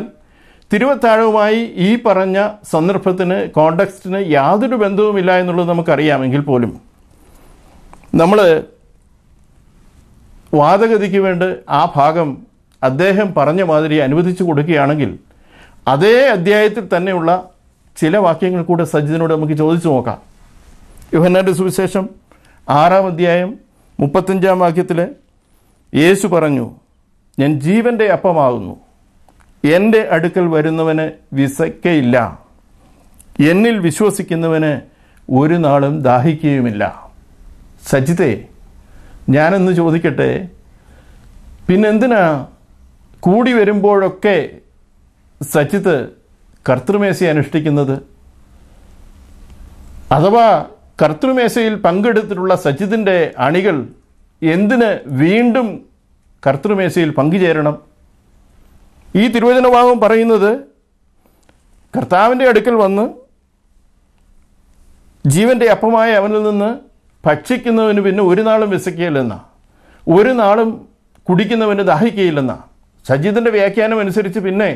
B: തിരുവത്താഴവുമായി ഈ പറഞ്ഞ സന്ദർഭത്തിന് കോണ്ടെക്സ്റ്റിന് യാതൊരു ബന്ധവുമില്ല എന്നുള്ളത് നമുക്കറിയാമെങ്കിൽ പോലും നമ്മൾ വാദഗതിക്ക് വേണ്ടി ആ ഭാഗം അദ്ദേഹം പറഞ്ഞ മാതിരി അനുവദിച്ചു കൊടുക്കുകയാണെങ്കിൽ അതേ അധ്യായത്തിൽ തന്നെയുള്ള ചില വാക്യങ്ങൾ കൂടെ സജിതിനോട് നമുക്ക് ചോദിച്ചു നോക്കാം. യോഹന്നാന്റെ സുവിശേഷം 6-ാം അധ്യായം 35-ാം വാക്യത്തിൽ യേശു പറഞ്ഞു, ഞാൻ ജീവൻ്റെ അപ്പമാകുന്നു, എൻ്റെ അടുക്കൽ വരുന്നവന് വിശക്കയില്ല, എന്നിൽ വിശ്വസിക്കുന്നവന് ഒരു നാളും ദാഹിക്കുകയുമില്ല. സജിതേ, ഞാനെന്ന് ചോദിക്കട്ടെ, പിന്നെന്തിനാ കൂടി വരുമ്പോഴൊക്കെ സജിത്ത് കർത്തൃമേശയെ അനുഷ്ഠിക്കുന്നത്? അഥവാ കർത്തൃമേശയിൽ പങ്കെടുത്തിട്ടുള്ള സജിത്തിൻ്റെ അണികൾ എന്തിന് വീണ്ടും കർത്തൃമേശയിൽ പങ്കുചേരണം? ഈ തിരുവചനഭാഗം പറയുന്നത് കർത്താവിൻ്റെ അടുക്കൽ വന്ന് ജീവൻ്റെ അപ്പമായ അവനിൽ നിന്ന് ഭക്ഷിക്കുന്നവന് പിന്നെ ഒരു നാളും വിശക്കുകയില്ലെന്ന, ഒരു നാളും കുടിക്കുന്നവന് ദാഹിക്കുകയില്ലെന്ന. സജിത്തിൻ്റെ വ്യാഖ്യാനം അനുസരിച്ച് പിന്നെ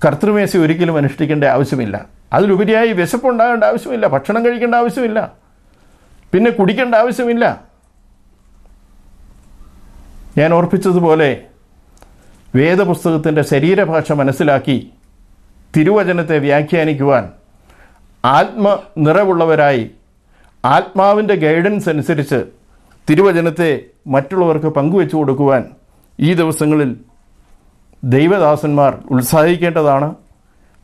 B: കർത്തൃമേശ ഒരിക്കലും അനുഷ്ഠിക്കേണ്ട ആവശ്യമില്ല. അതിലുപരിയായി വിശപ്പുണ്ടാകേണ്ട ആവശ്യമില്ല, ഭക്ഷണം കഴിക്കേണ്ട ആവശ്യമില്ല, പിന്നെ കുടിക്കേണ്ട ആവശ്യമില്ല. ഞാൻ ഓർപ്പിച്ചതുപോലെ വേദപുസ്തകത്തിൻ്റെ ശരീരഭാഷ മനസ്സിലാക്കി തിരുവചനത്തെ വ്യാഖ്യാനിക്കുവാൻ ആത്മനിറവുള്ളവരായി ആത്മാവിൻ്റെ ഗൈഡൻസ് അനുസരിച്ച് തിരുവചനത്തെ മറ്റുള്ളവർക്ക് പങ്കുവെച്ചു കൊടുക്കുവാൻ ഈ ദിവസങ്ങളിൽ ദൈവദാസന്മാർ ഉത്സാഹിക്കേണ്ടതാണ്.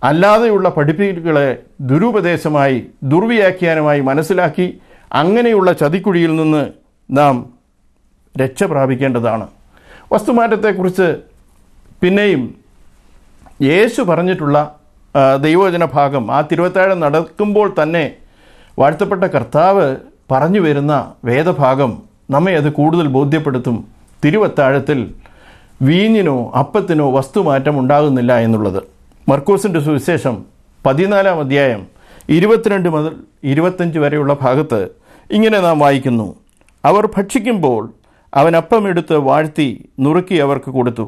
B: അല്ലാതെയുള്ള പഠിപ്പിക്കലുകളെ ദുരുപദേശമായി ദുർവ്യാഖ്യാനമായി മനസ്സിലാക്കി അങ്ങനെയുള്ള ചതിക്കുഴിയിൽ നിന്ന് നാം രക്ഷ പ്രാപിക്കേണ്ടതാണ്. വസ്തുമാറ്റത്തെക്കുറിച്ച് പിന്നെയും യേശു പറഞ്ഞിട്ടുള്ള ദൈവവചന ഭാഗം ആ തിരുവത്താഴം നടക്കുമ്പോൾ തന്നെ വാഴ്ത്തപ്പെട്ട കർത്താവ് പറഞ്ഞു വരുന്ന വേദഭാഗം നമ്മെ അത് കൂടുതൽ ബോധ്യപ്പെടുത്തും. തിരുവത്താഴത്തിൽ വീഞ്ഞിനോ അപ്പത്തിനോ വസ്തുമാറ്റം ഉണ്ടാകുന്നില്ല എന്നുള്ളത്. മർക്കോസിൻ്റെ സുവിശേഷം 14-ാം അധ്യായം 22 മുതൽ 25 വരെയുള്ള ഭാഗത്ത് ഇങ്ങനെ നാം വായിക്കുന്നു. അവർ ഭക്ഷിക്കുമ്പോൾ അവൻ അപ്പമെടുത്ത് വാഴ്ത്തി നുറുക്കി അവർക്ക് കൊടുത്തു.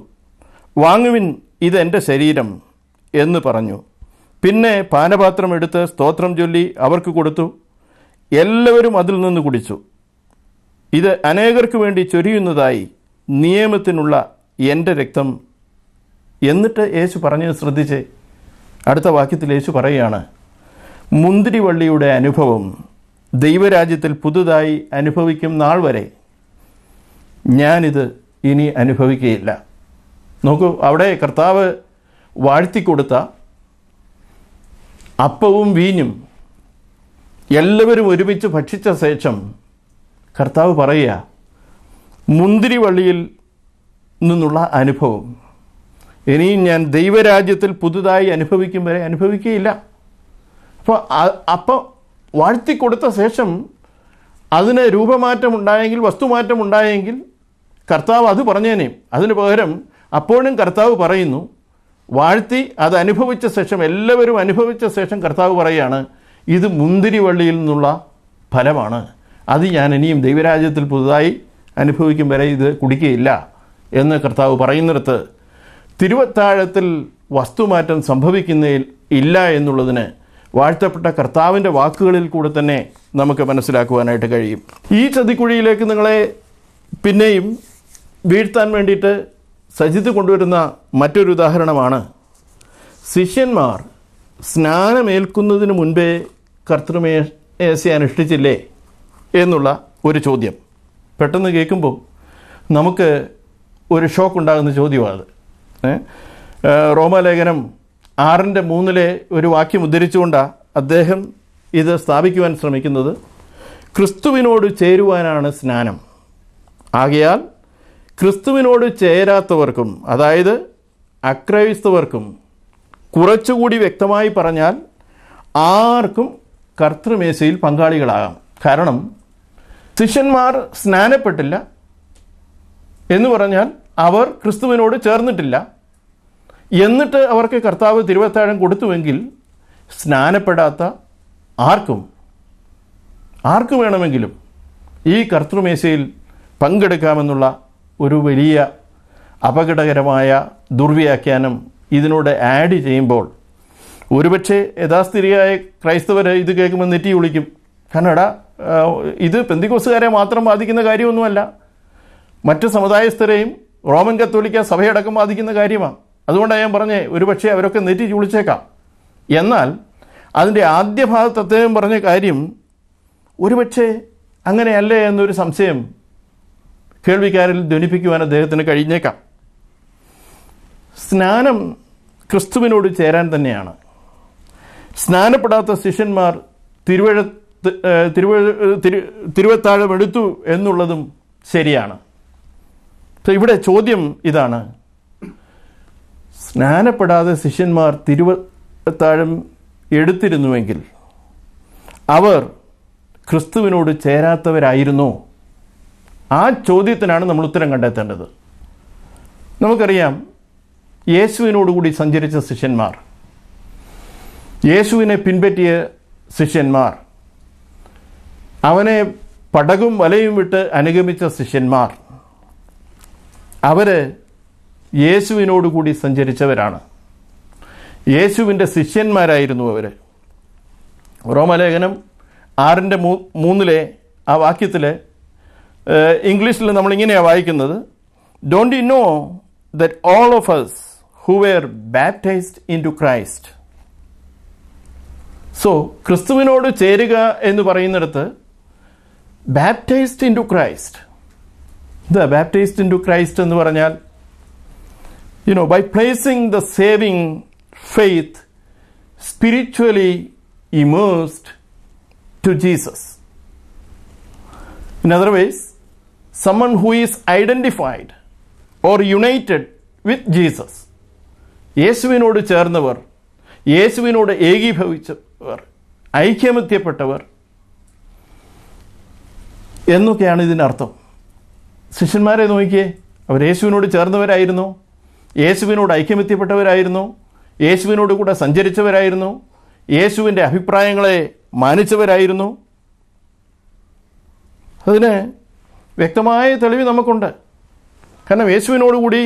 B: വാങ്ങുവിൻ, ഇതെൻ്റെ ശരീരം എന്ന് പറഞ്ഞു. പിന്നെ പാനപാത്രം എടുത്ത് സ്തോത്രം ചൊല്ലി അവർക്ക് കൊടുത്തു. എല്ലാവരും അതിൽ നിന്ന് കുടിച്ചു. ഇത് അനേകർക്ക് വേണ്ടി ചൊരിയുന്നതായി നിയമത്തിനുള്ള എൻ്റെ രക്തം. എന്നിട്ട് യേശു പറഞ്ഞത് ശ്രദ്ധിച്ച് അടുത്ത വാക്യത്തിൽ യേശു പറയുകയാണ്, മുന്തിരിവള്ളിയുടെ അനുഭവം ദൈവരാജ്യത്തിൽ പുതുതായി അനുഭവിക്കും നാൾ വരെ ഞാനിത് ഇനി അനുഭവിക്കുകയില്ല. നോക്കൂ, അവിടെ കർത്താവ് വാഴ്ത്തിക്കൊടുത്ത അപ്പവും വീഞ്ഞും എല്ലാവരും ഒരുമിച്ച് ഭക്ഷിച്ച ശേഷം കർത്താവ് പറയുക, മുന്തിരിവള്ളിയിൽ നിന്നുള്ള അനുഭവം ഇനിയും ഞാൻ ദൈവരാജ്യത്തിൽ പുതുതായി അനുഭവിക്കും വരെ അനുഭവിക്കുകയില്ല. അപ്പോൾ വാഴ്ത്തിക്കൊടുത്ത ശേഷം അതിന് രൂപമാറ്റം ഉണ്ടായെങ്കിൽ, വസ്തുമാറ്റം ഉണ്ടായെങ്കിൽ കർത്താവ് അത് പറഞ്ഞേനേയും. അതിന് പകരം അപ്പോഴും കർത്താവ് പറയുന്നു, വാഴ്ത്തി അത് അനുഭവിച്ച ശേഷം, എല്ലാവരും അനുഭവിച്ച ശേഷം കർത്താവ് പറയുകയാണ്, ഇത് മുന്തിരിവള്ളിയിൽ നിന്നുള്ള ഫലമാണ്, അത് ഞാൻ ഇനിയും ദൈവരാജ്യത്തിൽ പുതുതായി അനുഭവിക്കും വരെ ഇത് കുടിക്കുകയില്ല എന്ന് കർത്താവ് പറയുന്നിടത്ത് തിരുവത്താഴത്തിൽ വസ്തുമാറ്റം സംഭവിക്കുന്നതിൽ ഇല്ല എന്നുള്ളതിന് വാഴ്ത്തപ്പെട്ട കർത്താവിൻ്റെ വാക്കുകളിൽ കൂടെ തന്നെ നമുക്ക് മനസ്സിലാക്കുവാനായിട്ട് കഴിയും. ഈ ചതിക്കുഴിയിലേക്ക് നിങ്ങളെ പിന്നെയും വീഴ്ത്താൻ വേണ്ടിയിട്ട് സജിത്ത് കൊണ്ടുവരുന്ന മറ്റൊരു ഉദാഹരണമാണ്, ശിഷ്യന്മാർ സ്നാനമേൽക്കുന്നതിന് മുൻപേ കർത്തൃമേശ അനുഷ്ഠിച്ചില്ലേ എന്നുള്ള ഒരു ചോദ്യം. പെട്ടെന്ന് കേൾക്കുമ്പോൾ നമുക്ക് ഒരു ഷോക്ക് ഉണ്ടാകുന്ന ചോദ്യമാണ്. റോമാലേഖനം 6:3 ഒരു വാക്യം ഉദ്ധരിച്ചുകൊണ്ടാണ് അദ്ദേഹം ഇത് സ്ഥാപിക്കുവാൻ ശ്രമിക്കുന്നത്. ക്രിസ്തുവിനോട് ചേരുവാനാണ് സ്നാനം. ആകയാൽ ക്രിസ്തുവിനോട് ചേരാത്തവർക്കും, അതായത് അക്രൈസ്തവർക്കും, കുറച്ചുകൂടി വ്യക്തമായി പറഞ്ഞാൽ ആർക്കും കർത്തൃമേശയിൽ പങ്കാളികളാകാം. കാരണം ശിഷ്യന്മാർ സ്നാനപ്പെട്ടില്ല എന്ന് പറഞ്ഞാൽ അവർ ക്രിസ്തുവിനോട് ചേർന്നിട്ടില്ല. എന്നിട്ട് അവർക്ക് കർത്താവ് തിരുവത്താഴം കൊടുത്തുവെങ്കിൽ സ്നാനപ്പെടാത്ത ആർക്ക് വേണമെങ്കിലും ഈ കർത്തൃമേശയിൽ പങ്കെടുക്കാമെന്നുള്ള ഒരു വലിയ അപകടകരമായ ദുർവ്യാഖ്യാനം ഇതിനോട് ആഡ് ചെയ്യുമ്പോൾ ഒരുപക്ഷെ യഥാസ്ഥിതിയായ ക്രൈസ്തവർ ഇത് കേൾക്കുമ്പോൾ നെറ്റി വിളിക്കും. കാരണം ഇത് പെന്തിക്കോസുകാരെ മാത്രം ബാധിക്കുന്ന കാര്യമൊന്നുമല്ല, മറ്റ് സമുദായസ്ഥരെയും റോമൻ കത്തോലിക്ക സഭയടക്കം ബാധിക്കുന്ന കാര്യമാണ്. അതുകൊണ്ടാണ് ഞാൻ പറഞ്ഞേ ഒരുപക്ഷെ അവരൊക്കെ നെറ്റി ചുളിച്ചേക്കാം. എന്നാൽ അതിൻ്റെ ആദ്യ ഭാഗത്ത് അദ്ദേഹം പറഞ്ഞ കാര്യം ഒരുപക്ഷെ അങ്ങനെയല്ലേ എന്നൊരു സംശയം കേൾവിക്കാരിൽ ധ്വനിപ്പിക്കുവാൻ അദ്ദേഹത്തിന് കഴിഞ്ഞേക്കാം. സ്നാനം ക്രിസ്തുവിനോട് ചേരാൻ തന്നെയാണ്. സ്നാനപ്പെടാത്ത ശിഷ്യന്മാർ തിരുവത്താഴം എടുത്തു എന്നുള്ളതും ശരിയാണ്. ഇവിടെ ചോദ്യം ഇതാണ്, സ്നാനപ്പെടാതെ ശിഷ്യന്മാർ തിരുവത്താഴം എടുത്തിരുന്നുവെങ്കിൽ അവർ ക്രിസ്തുവിനോട് ചേരാത്തവരായിരുന്നോ? ആ ചോദ്യത്തിനാണ് നമ്മൾ ഉത്തരം കണ്ടെത്തേണ്ടത്. നമുക്കറിയാം, യേശുവിനോടുകൂടി സഞ്ചരിച്ച ശിഷ്യന്മാർ, യേശുവിനെ പിൻപറ്റിയ ശിഷ്യന്മാർ, അവനെ പടകും വലയും വിട്ട് അനുഗമിച്ച ശിഷ്യന്മാർ, അവർ യേശുവിനോടുകൂടി സഞ്ചരിച്ചവരാണ്. യേശുവിൻ്റെ ശിഷ്യന്മാരായിരുന്നു അവർ. റോമലേഖനം 6:3 ആ വാക്യത്തിൽ ഇംഗ്ലീഷിൽ നമ്മളിങ്ങനെയാണ് വായിക്കുന്നത്, don't you know that all of us who were baptized into Christ. So ക്രിസ്തുവിനോട് ചേരുക എന്ന് പറയുന്നിടത്ത് ബാപ്റ്റൈസ്ഡ് ഇൻ ടു ക്രൈസ്റ്റ്. എന്താ ബാപ്റ്റൈസ്ഡ് ഇൻ ടു ക്രൈസ്റ്റ് എന്ന് പറഞ്ഞാൽ, by placing the saving faith spiritually immersed to Jesus. In other ways, someone who is identified or united with Jesus. യേശുവിനോട് ചേർന്നവർ, യേശുവിനോട് ഏകീഭവിച്ചവർ, ഐക്യമത്യപ്പെട്ടവർ എന്നൊക്കെയാണ് ഇതിനർത്ഥം. ശിഷ്യന്മാരെ നോക്കിയേ, അവർ യേശുവിനോട് ചേർന്നവരായിരുന്നു, യേശുവിനോട് ഐക്യമത്യപ്പെട്ടവരായിരുന്നു, യേശുവിനോട് കൂടെ സഞ്ചരിച്ചവരായിരുന്നു, യേശുവിൻ്റെ അഭിപ്രായങ്ങളെ മാനിച്ചവരായിരുന്നു. അതിന് വ്യക്തമായ തെളിവ് നമുക്കുണ്ട്. കാരണം യേശുവിനോടുകൂടി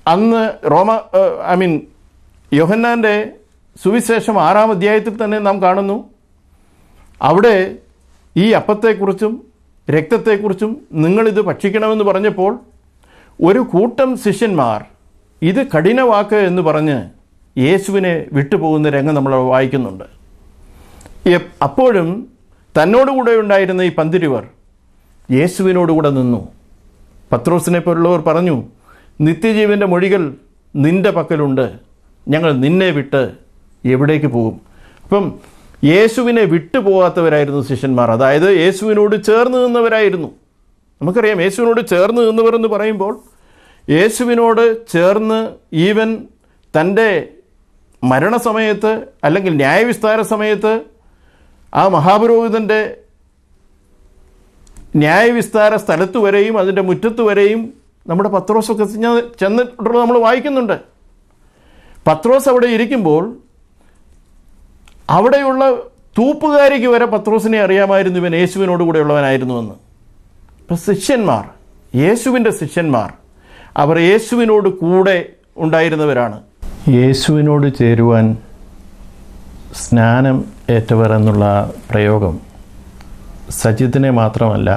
B: അന്ന് യോഹന്നാൻ്റെ സുവിശേഷം 6-ാം അധ്യായത്തിൽ തന്നെ നാം കാണുന്നു. അവിടെ ഈ അപ്പത്തെക്കുറിച്ചും രക്തത്തെക്കുറിച്ചും നിങ്ങളിത് ഭക്ഷിക്കണമെന്ന് പറഞ്ഞപ്പോൾ ഒരു കൂട്ടം ശിഷ്യന്മാർ ഇത് കഠിനവാക്ക് എന്ന് പറഞ്ഞ് യേശുവിനെ വിട്ടുപോകുന്ന രംഗം നമ്മൾ വായിക്കുന്നുണ്ട്. അപ്പോഴും തന്നോടുകൂടെ ഉണ്ടായിരുന്ന ഈ പന്തിരുവർ യേശുവിനോടുകൂടെ നിന്നു. പത്രോസിനെ പോലുള്ളവർ പറഞ്ഞു, നിത്യജീവൻ്റെ മൊഴികൾ നിൻ്റെ പക്കലുണ്ട്, ഞങ്ങൾ നിന്നെ വിട്ട് എവിടേക്ക് പോകും? അപ്പം യേശുവിനെ വിട്ടുപോകാത്തവരായിരുന്നു ശിഷ്യന്മാർ. അതായത് യേശുവിനോട് ചേർന്ന് നിന്നവരായിരുന്നു. നമുക്കറിയാം, യേശുവിനോട് ചേർന്ന് നിന്നവർ എന്ന് പറയുമ്പോൾ യേശുവിനോട് ചേർന്ന് ഈവൻ തൻ്റെ മരണസമയത്ത് അല്ലെങ്കിൽ ന്യായവിസ്താര സമയത്ത് ആ മഹാപുരോഹിതൻ്റെ ന്യായവിസ്താര സ്ഥലത്ത് വരെയും അതിൻ്റെ മുറ്റത്ത് വരെയും നമ്മുടെ പത്രോസൊക്കെ ചെന്നിട്ടുള്ളത് നമ്മൾ വായിക്കുന്നുണ്ട്. പത്രോസ് അവിടെ ഇരിക്കുമ്പോൾ അവിടെയുള്ള തൂപ്പുകാരിക്ക് വരെ പത്രോസിനെ അറിയാമായിരുന്നു ഇവൻ യേശുവിനോട് കൂടെ ഉള്ളവനായിരുന്നുവെന്ന്. ഇപ്പം ശിഷ്യന്മാർ, യേശുവിൻ്റെ ശിഷ്യന്മാർ, അവർ യേശുവിനോട് കൂടെ ഉണ്ടായിരുന്നവരാണ്. യേശുവിനോട് ചേരുവാൻ സ്നാനം ഏറ്റവർ എന്നുള്ള പ്രയോഗം സജിത്തിനെ മാത്രമല്ല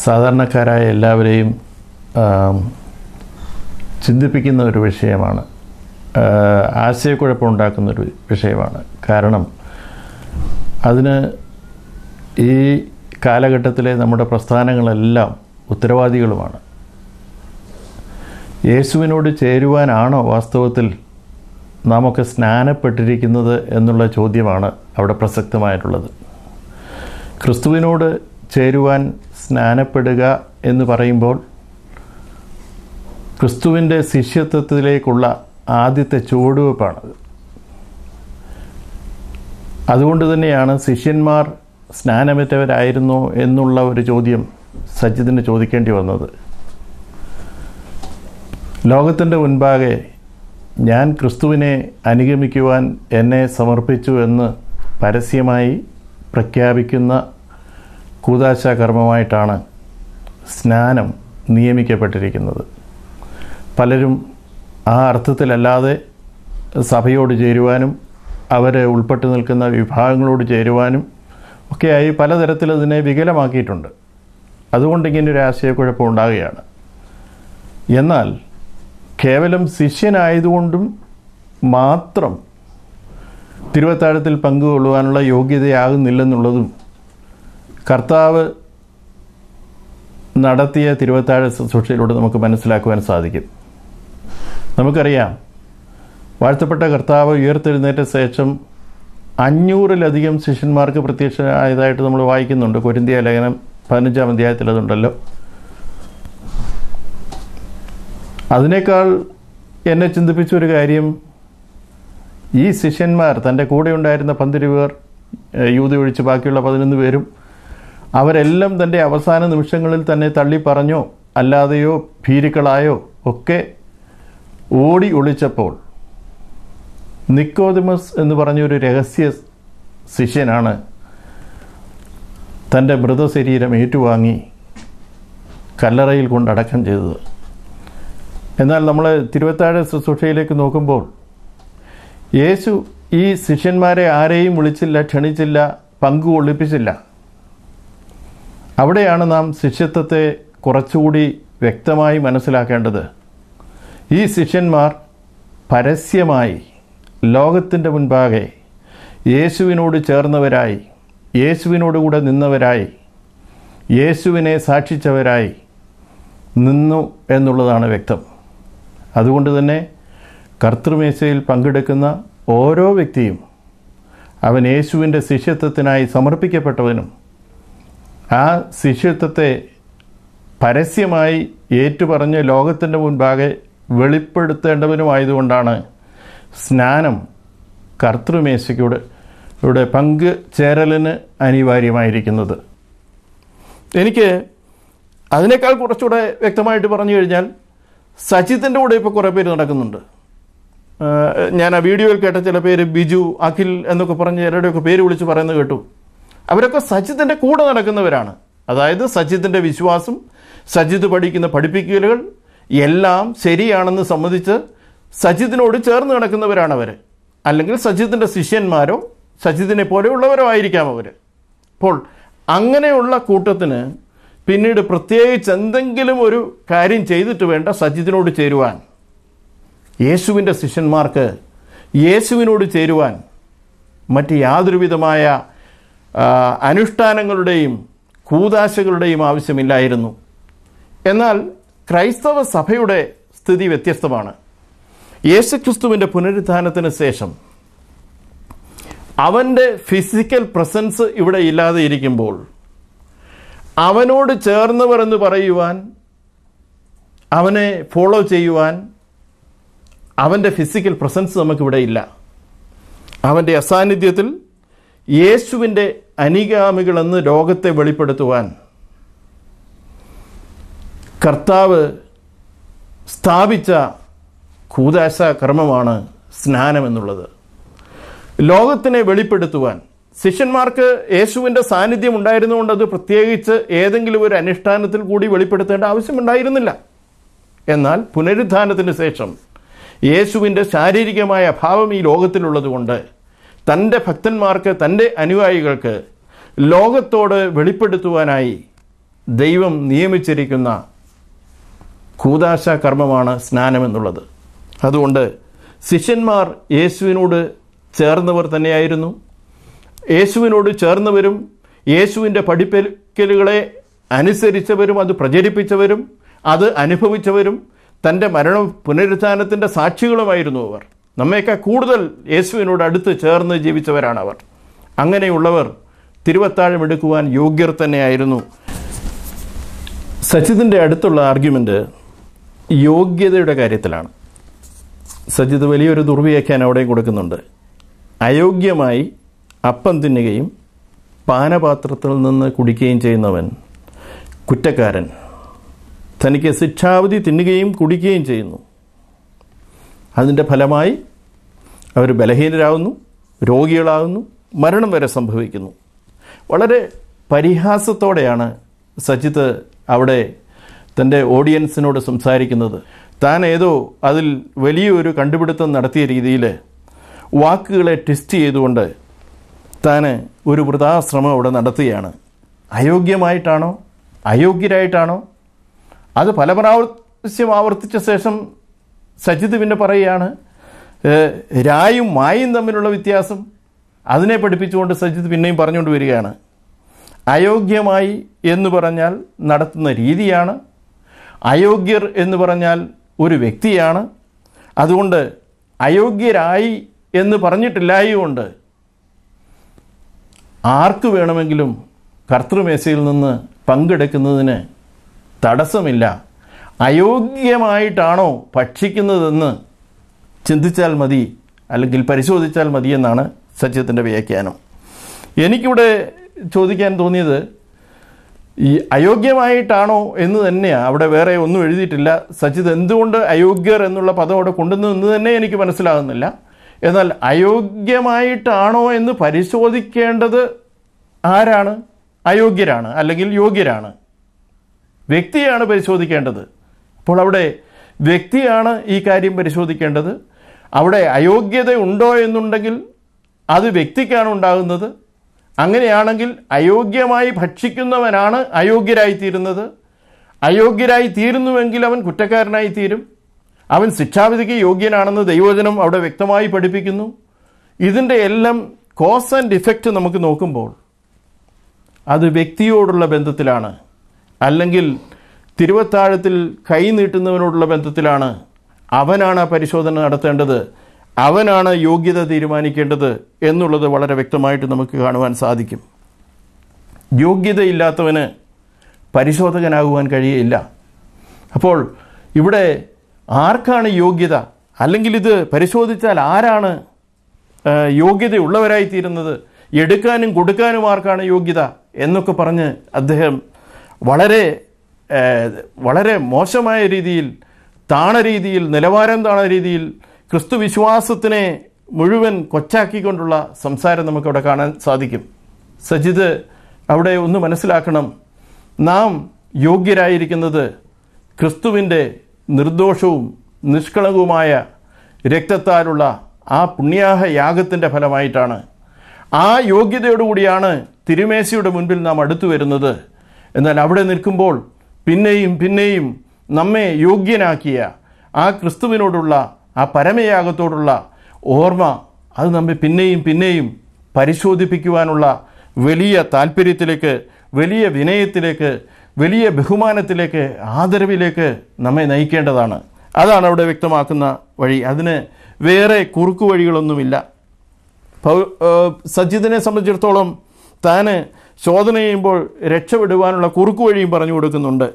B: സാധാരണക്കാരായ എല്ലാവരെയും ചിന്തിപ്പിക്കുന്ന ഒരു വിഷയമാണ്, ആശയക്കുഴപ്പമുണ്ടാക്കുന്നൊരു വിഷയമാണ്. കാരണം അതിന് ഈ കാലഘട്ടത്തിലെ നമ്മുടെ പ്രസ്ഥാനങ്ങളെല്ലാം ഉത്തരവാദികളുമാണ്. യേശുവിനോട് ചേരുവാനാണോ വാസ്തവത്തിൽ നാമൊക്കെ സ്നാനപ്പെട്ടിരിക്കുന്നത് എന്നുള്ള ചോദ്യമാണ് അവിടെ പ്രസക്തമായിട്ടുള്ളത്. ക്രിസ്തുവിനോട് ചേരുവാൻ സ്നാനപ്പെടുക എന്ന് പറയുമ്പോൾ ക്രിസ്തുവിൻ്റെ ശിഷ്യത്വത്തിലേക്കുള്ള ആദ്യത്തെ ചുവടുവെപ്പാണത്. അതുകൊണ്ട് തന്നെയാണ് ശിഷ്യന്മാർ സ്നാനമേറ്റവരായിരുന്നോ എന്നുള്ള ഒരു ചോദ്യം സജിത്തിന് ചോദിക്കേണ്ടി വന്നത്. ലോകത്തിൻ്റെ മുൻപാകെ ഞാൻ ക്രിസ്തുവിനെ അനുഗമിക്കുവാൻ എന്നെ സമർപ്പിച്ചു എന്ന് പരസ്യമായി പ്രഖ്യാപിക്കുന്ന കൂദാശ കർമ്മമായിട്ടാണ് സ്നാനം നിയമിക്കപ്പെട്ടിരിക്കുന്നത്. പലരും ആ അർത്ഥത്തിലല്ലാതെ സഭയോട് ചേരുവാനും അവരെ ഉൾപ്പെട്ട് നിൽക്കുന്ന വിഭാഗങ്ങളോട് ചേരുവാനും ഒക്കെയായി പലതരത്തിൽ അതിനെ വികലമാക്കിയിട്ടുണ്ട്. അതുകൊണ്ട് ഇങ്ങനൊരു ആശയക്കുഴപ്പം ഉണ്ടാകുകയാണ്. എന്നാൽ കേവലം ശിഷ്യനായതുകൊണ്ടും മാത്രം തിരുവത്താഴത്തിൽ പങ്കുകൊള്ളുവാനുള്ള യോഗ്യതയാകുന്നില്ലെന്നുള്ളതും കർത്താവ് നടത്തിയ തിരുവത്താഴ ശുശ്രൂഷയിലൂടെ നമുക്ക് മനസ്സിലാക്കുവാൻ സാധിക്കും. നമുക്കറിയാം, വാഴ്ത്തപ്പെട്ട കർത്താവ് ഉയർത്തെഴുന്നേറ്റ ശേഷം 500-ലധികം ശിഷ്യന്മാർക്ക് പ്രത്യക്ഷമായതായിട്ട് നമ്മൾ വായിക്കുന്നുണ്ട്. കൊരിന്ത്യ ലേഖനം 15-ാം അധ്യായത്തിൽ അതുണ്ടല്ലോ. അതിനേക്കാൾ എന്നെ ചിന്തിപ്പിച്ച ഒരു കാര്യം, ഈ ശിഷ്യന്മാർ, തൻ്റെ കൂടെ ഉണ്ടായിരുന്ന 12 പേർ, യൂദ ഒഴിച്ച് ബാക്കിയുള്ള 11 പേരും, അവരെല്ലാം തൻ്റെ അവസാന നിമിഷങ്ങളിൽ തന്നെ തള്ളി പറഞ്ഞോ അല്ലാതെയോ ഭീരുക്കളായോ ഒക്കെ ഓടി ഒളിച്ചപ്പോൾ നിക്കോദിമസ് എന്ന് പറഞ്ഞൊരു രഹസ്യ ശിഷ്യനാണ് തൻ്റെ മൃതശരീരം ഏറ്റുവാങ്ങി കല്ലറയിൽ കൊണ്ടടക്കം ചെയ്തത്. എന്നാൽ നമ്മൾ തിരുവത്താഴ ശുശ്രൂഷയിലേക്ക് നോക്കുമ്പോൾ യേശു ഈ ശിഷ്യന്മാരെ ആരെയും വിളിച്ചില്ല, ക്ഷണിച്ചില്ല, പങ്കുകൊള്ളിപ്പിച്ചില്ല. അവിടെയാണ് നാം ശിഷ്യത്വത്തെ കുറച്ചുകൂടി വ്യക്തമായി മനസ്സിലാക്കേണ്ടത്. ഈ ശിഷ്യന്മാർ പരസ്യമായി ലോകത്തിൻ്റെ മുൻപാകെ യേശുവിനോട് ചേർന്നവരായി, യേശുവിനോടുകൂടെ നിന്നവരായി, യേശുവിനെ സാക്ഷിച്ചവരായി നിന്നു എന്നുള്ളതാണ് വ്യക്തം. അതുകൊണ്ട് തന്നെ കർത്തൃമേശയിൽ പങ്കെടുക്കുന്ന ഓരോ വ്യക്തിയും അവൻ യേശുവിൻ്റെ ശിഷ്യത്വത്തിനായി സമർപ്പിക്കപ്പെട്ടവനും ആ ശിഷ്യത്വത്തെ പരസ്യമായി ഏറ്റുപറഞ്ഞ് ലോകത്തിൻ്റെ മുൻപാകെ വെളിപ്പെടുത്തേണ്ടവനുമായതുകൊണ്ടാണ് സ്നാനം കർത്തൃമേശയ്ക്കൂടെ പങ്ക് ചേരലിന് അനിവാര്യമായിരിക്കുന്നത്. എനിക്ക് അതിനേക്കാൾ കുറച്ചുകൂടെ വ്യക്തമായിട്ട് പറഞ്ഞു കഴിഞ്ഞാൽ, സജിത്തിൻ്റെ കൂടെ ഇപ്പോൾ കുറേ പേര് നടക്കുന്നുണ്ട്. ഞാൻ ആ വീഡിയോയിൽ കേട്ട ചില പേര് ബിജു, അഖിൽ എന്നൊക്കെ പറഞ്ഞ് ചിലരുടെയൊക്കെ പേര് വിളിച്ച് പറയുന്നത് കേട്ടു. അവരൊക്കെ സജിത്തിൻ്റെ കൂടെ നടക്കുന്നവരാണ്. അതായത് സജിത്തിൻ്റെ വിശ്വാസം, സജിത്ത് പഠിക്കുന്ന പഠിപ്പിക്കലുകൾ എല്ലാം ശരിയാണെന്ന് സമ്മതിച്ച് സജിത്തിനോട് ചേർന്ന് നടക്കുന്നവരാണ് അവർ. അല്ലെങ്കിൽ സജിത്തിൻ്റെ ശിഷ്യന്മാരോ സജിത്തിനെ പോലെയുള്ളവരോ ആയിരിക്കാം അവർ. അപ്പോൾ അങ്ങനെയുള്ള കൂട്ടത്തിന് പിന്നീട് പ്രത്യേകിച്ച് എന്തെങ്കിലും ഒരു കാര്യം ചെയ്തിട്ട് വേണ്ട സജിത്തിനോട് ചേരുവാൻ. യേശുവിൻ്റെ ശിഷ്യന്മാർക്ക് യേശുവിനോട് ചേരുവാൻ മറ്റ് യാതൊരുവിധമായ അനുഷ്ഠാനങ്ങളുടെയും കൂദാശകളുടെയും ആവശ്യമില്ലായിരുന്നു. എന്നാൽ ക്രൈസ്തവ സഭയുടെ സ്ഥിതി വ്യത്യസ്തമാണ്. യേശുക്രിസ്തുവിൻ്റെ പുനരുത്ഥാനത്തിന് ശേഷം അവൻ്റെ ഫിസിക്കൽ പ്രസൻസ് ഇവിടെ ഇല്ലാതെ ഇരിക്കുമ്പോൾ അവനോട് ചേർന്നവർ എന്ന് പറയുവാൻ, അവനെ ഫോളോ ചെയ്യുവാൻ അവൻ്റെ ഫിസിക്കൽ പ്രസൻസ് നമുക്കിവിടെ ഇല്ല. അവൻ്റെ അസാന്നിധ്യത്തിൽ യേശുവിൻ്റെ അനുഗാമികളെന്ന് ലോകത്തെ വെളിപ്പെടുത്തുവാൻ കർത്താവ് സ്ഥാപിച്ച കൂദാശ കർമ്മമാണ് സ്നാനം എന്നുള്ളത്. ലോകത്തിനെ വെളിപ്പെടുത്തുവാൻ ശിഷ്യന്മാർക്ക് യേശുവിൻ്റെ സാന്നിധ്യം ഉണ്ടായിരുന്നുകൊണ്ട് അത് പ്രത്യേകിച്ച് ഏതെങ്കിലും ഒരു അനുഷ്ഠാനത്തിൽ കൂടി വെളിപ്പെടുത്തേണ്ട ആവശ്യമുണ്ടായിരുന്നില്ല. എന്നാൽ പുനരുത്ഥാനത്തിന് ശേഷം യേശുവിൻ്റെ ശാരീരികമായ അഭാവം ഈ ലോകത്തിലുള്ളതുകൊണ്ട് തൻ്റെ ഭക്തന്മാർക്ക്, തൻ്റെ അനുയായികൾക്ക് ലോകത്തോട് വെളിപ്പെടുത്തുവാനായി ദൈവം നിയമിച്ചിരിക്കുന്ന കൂദാശ കർമ്മമാണ് സ്നാനമെന്നുള്ളത്. അതുകൊണ്ട് ശിഷ്യന്മാർ യേശുവിനോട് ചേർന്നവർ തന്നെയായിരുന്നു. യേശുവിനോട് ചേർന്നവരും യേശുവിൻ്റെ പഠിപ്പിക്കലുകളെ അനുസരിച്ചവരും അത് പ്രചരിപ്പിച്ചവരും അത് അനുഭവിച്ചവരും തൻ്റെ പുനരുത്ഥാനത്തിൻ്റെ സാക്ഷികളുമായിരുന്നു അവർ. നമ്മേക്കാൾ കൂടുതൽ യേശുവിനോട് അടുത്ത് ചേർന്ന് ജീവിച്ചവരാണ് അവർ. അങ്ങനെയുള്ളവർ തിരുവത്താഴം എടുക്കുവാൻ യോഗ്യർ തന്നെയായിരുന്നു. സജിത്തിൻ്റെ അടുത്തുള്ള ആർഗ്യുമെൻ്റ് യോഗ്യതയുടെ കാര്യത്തിലാണ്. സജിത്ത് വലിയൊരു ദുർവ്യാഖ്യാനം അവിടെയും കൊടുക്കുന്നുണ്ട്. അയോഗ്യമായി അപ്പം തിന്നുകയും പാനപാത്രത്തിൽ നിന്ന് കുടിക്കുകയും ചെയ്യുന്നവൻ കുറ്റക്കാരൻ. തനിക്ക് ശിക്ഷാവധി തിന്നുകയും കുടിക്കുകയും ചെയ്യുന്നു. അതിൻ്റെ ഫലമായി അവർ ബലഹീനരാകുന്നു, രോഗികളാകുന്നു, മരണം വരെ സംഭവിക്കുന്നു. വളരെ പരിഹാസത്തോടെയാണ് സജിത്ത് അവിടെ തൻ്റെ ഓഡിയൻസിനോട് സംസാരിക്കുന്നത്. താൻ ഏതോ അതിൽ വലിയൊരു കണ്ടുപിടുത്തം നടത്തിയ രീതിയിൽ വാക്കുകളെ ട്വിസ്റ്റ് ചെയ്തുകൊണ്ട് താൻ ഒരു വൃഥാശ്രമം അവിടെ നടത്തുകയാണ്. അയോഗ്യമായിട്ടാണോ, അയോഗ്യരായിട്ടാണോ? അത് പല പ്രാവശ്യം ആവർത്തിച്ച ശേഷം സജിത്ത് പിന്നെ പറയുകയാണ്, രായും മായും തമ്മിലുള്ള വ്യത്യാസം അതിനെ പഠിപ്പിച്ചുകൊണ്ട് സജിത്ത് പിന്നെയും പറഞ്ഞുകൊണ്ട് വരികയാണ്. അയോഗ്യമായി എന്ന് പറഞ്ഞാൽ നടത്തുന്ന രീതിയാണ്, അയോഗ്യർ എന്ന് പറഞ്ഞാൽ ഒരു വ്യക്തിയാണ്. അതുകൊണ്ട് അയോഗ്യരായി എന്ന് പറഞ്ഞിട്ടില്ലായതുകൊണ്ട് ആർക്ക് വേണമെങ്കിലും കർത്തൃമേശയിൽ നിന്ന് പങ്കെടുക്കുന്നതിന് തടസ്സമില്ല. അയോഗ്യമായിട്ടാണോ ഭക്ഷിക്കുന്നതെന്ന് ചിന്തിച്ചാൽ മതി, അല്ലെങ്കിൽ പരിശോധിച്ചാൽ മതി എന്നാണ് സജിത്തിൻ്റെ വ്യാഖ്യാനം. എനിക്കിവിടെ ചോദിക്കാൻ തോന്നിയത്, ഈ അയോഗ്യമായിട്ടാണോ എന്ന് തന്നെയാണ്. അവിടെ വേറെ ഒന്നും എഴുതിയിട്ടില്ല. സജിത്ത് എന്തുകൊണ്ട് അയോഗ്യർ എന്നുള്ള പദം അവിടെ കൊണ്ടുവന്നു എന്ന് തന്നെ എനിക്ക് മനസ്സിലാകുന്നില്ല. എന്നാൽ അയോഗ്യമായിട്ടാണോ എന്ന് പരിശോധിക്കേണ്ടത് ആരാണ്? അയോഗ്യരാണ്, അല്ലെങ്കിൽ യോഗ്യരാണ്. വ്യക്തിയാണ് പരിശോധിക്കേണ്ടത്. അപ്പോൾ അവിടെ വ്യക്തിയാണ് ഈ കാര്യം പരിശോധിക്കേണ്ടത്. അവിടെ അയോഗ്യത ഉണ്ടോ എന്നുണ്ടെങ്കിൽ അത് വ്യക്തിക്കാണ് ഉണ്ടാകുന്നത്. അങ്ങനെയാണെങ്കിൽ അയോഗ്യമായി ഭക്ഷിക്കുന്നവനാണ് അയോഗ്യരായിത്തീരുന്നത്. അയോഗ്യരായി തീരുന്നുവെങ്കിൽ അവൻ കുറ്റക്കാരനായി തീരും. അവൻ ശിക്ഷാവിധിക്ക് യോഗ്യനാണെന്ന് ദൈവവചനം അവിടെ വ്യക്തമായി പഠിപ്പിക്കുന്നു. ഇതിൻ്റെ എല്ലാം കോസ് ആൻഡ് ഇഫക്റ്റ് നമുക്ക് നോക്കുമ്പോൾ അത് വ്യക്തിയോടുള്ള ബന്ധത്തിലാണ്, അല്ലെങ്കിൽ തിരുവത്താഴത്തിൽ കൈ നീട്ടുന്നവനോടുള്ള ബന്ധത്തിലാണ്. അവനാണ് ആ പരിശോധന നടത്തേണ്ടത്, അവനാണ് യോഗ്യത തീരുമാനിക്കേണ്ടത് എന്നുള്ളത് വളരെ വ്യക്തമായിട്ട് നമുക്ക് കാണുവാൻ സാധിക്കും. യോഗ്യതയില്ലാത്തവന് പരിശോധകനാകുവാൻ കഴിയില്ല. അപ്പോൾ ഇവിടെ ആർക്കാണ് യോഗ്യത, അല്ലെങ്കിൽ ഇത് പരിശോധിച്ചാൽ ആരാണ് യോഗ്യതയുള്ളവരായിത്തീരുന്നത്, എടുക്കാനും കൊടുക്കാനും ആർക്കാണ് യോഗ്യത എന്നൊക്കെ പറഞ്ഞ് അദ്ദേഹം വളരെ മോശമായ രീതിയിൽ, താണരീതിയിൽ, നിലവാരം താണ രീതിയിൽ ക്രിസ്തു വിശ്വാസത്തിനെ മുഴുവൻ കൊച്ചാക്കിക്കൊണ്ടുള്ള സംസാരം നമുക്കവിടെ കാണാൻ സാധിക്കും. സജിത്ത് അവിടെ ഒന്ന് മനസ്സിലാക്കണം, നാം യോഗ്യരായിരിക്കുന്നത് ക്രിസ്തുവിൻ്റെ നിർദോഷവും നിഷ്കളങ്കവുമായ രക്തത്താലുള്ള ആ പുണ്യാഹ യാഗത്തിൻ്റെ ഫലമായിട്ടാണ്. ആ യോഗ്യതയോടുകൂടിയാണ് തിരുമേശയുടെ മുൻപിൽ നാം അടുത്തു വരുന്നത്. എന്നാൽ അവിടെ നിൽക്കുമ്പോൾ പിന്നെയും പിന്നെയും നമ്മെ യോഗ്യനാക്കിയ ആ ക്രിസ്തുവിനോടുള്ള ആ പരമയാഗത്തോടുള്ള ഓർമ്മ അത് നമ്മെ പിന്നെയും പിന്നെയും പരിശോധിപ്പിക്കുവാനുള്ള വലിയ താല്പര്യത്തിലേക്ക്, വലിയ വിനയത്തിലേക്ക്, വലിയ ബഹുമാനത്തിലേക്ക്, ആദരവിലേക്ക് നമ്മെ നയിക്കേണ്ടതാണ്. അതാണ് അവിടെ വ്യക്തമാക്കുന്ന വഴി. അതിന് വേറെ കുറുക്കു വഴികളൊന്നുമില്ല. സജിത്തിനെ സംബന്ധിച്ചിടത്തോളം താന് ശോധന ചെയ്യുമ്പോൾ രക്ഷപ്പെടുവാനുള്ള കുറുക്കു വഴിയും പറഞ്ഞു കൊടുക്കുന്നുണ്ട്.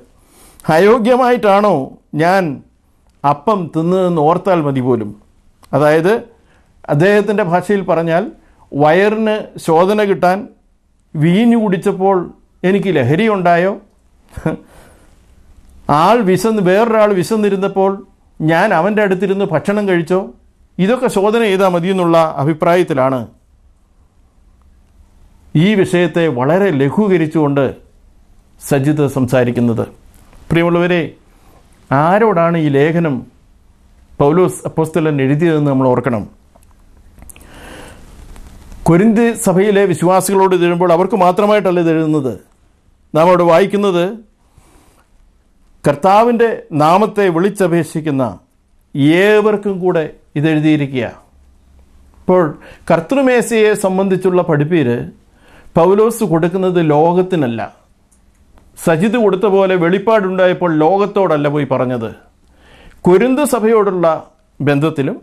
B: അയോഗ്യമായിട്ടാണോ ഞാൻ അപ്പം തിന്നതെന്ന് ഓർത്താൽ മതി പോലും. അതായത് അദ്ദേഹത്തിൻ്റെ ഭാഷയിൽ പറഞ്ഞാൽ, വയറിന് ശോധന കിട്ടാൻ വീഞ്ഞു കുടിച്ചപ്പോൾ എനിക്ക് ലഹരി ഉണ്ടായോ? വേറൊരാൾ വിശന്നിരുന്നപ്പോൾ ഞാൻ അവൻ്റെ അടുത്തിരുന്ന് ഭക്ഷണം കഴിച്ചോ? ഇതൊക്കെ ശോധന ചെയ്താൽ മതിയെന്നുള്ള അഭിപ്രായത്തിലാണ് ഈ വിഷയത്തെ വളരെ ലഘൂകരിച്ചുകൊണ്ട് സജിത്ത് സംസാരിക്കുന്നത്. പ്രിയമുള്ളവരെ, ആരോടാണ് ഈ ലേഖനം പൗലോസ് അപ്പോസ്തലൻ എഴുതിയതെന്ന് നമ്മൾ ഓർക്കണം. കൊരിന്ത് സഭയിലെ വിശ്വാസികളോട് ഇത് എഴുതുമ്പോൾ അവർക്ക് മാത്രമായിട്ടല്ല ഇത് എഴുതുന്നത്. നാം അവിടെ വായിക്കുന്നത്, കർത്താവിൻ്റെ നാമത്തെ വിളിച്ചപേക്ഷിക്കുന്ന ഏവർക്കും കൂടെ ഇതെഴുതിയിരിക്കുക. ഇപ്പോൾ കർത്തൃമേശയെ സംബന്ധിച്ചുള്ള പഠിപ്പീര് പൗലോസ് കൊടുക്കുന്നത് ലോകത്തിനല്ല. സജിത്ത് കൊടുത്ത പോലെ വെളിപ്പാടുണ്ടായപ്പോൾ ലോകത്തോടല്ല പോയി പറഞ്ഞത്. കൊരിന്ത് സഭയോടുള്ള ബന്ധത്തിലും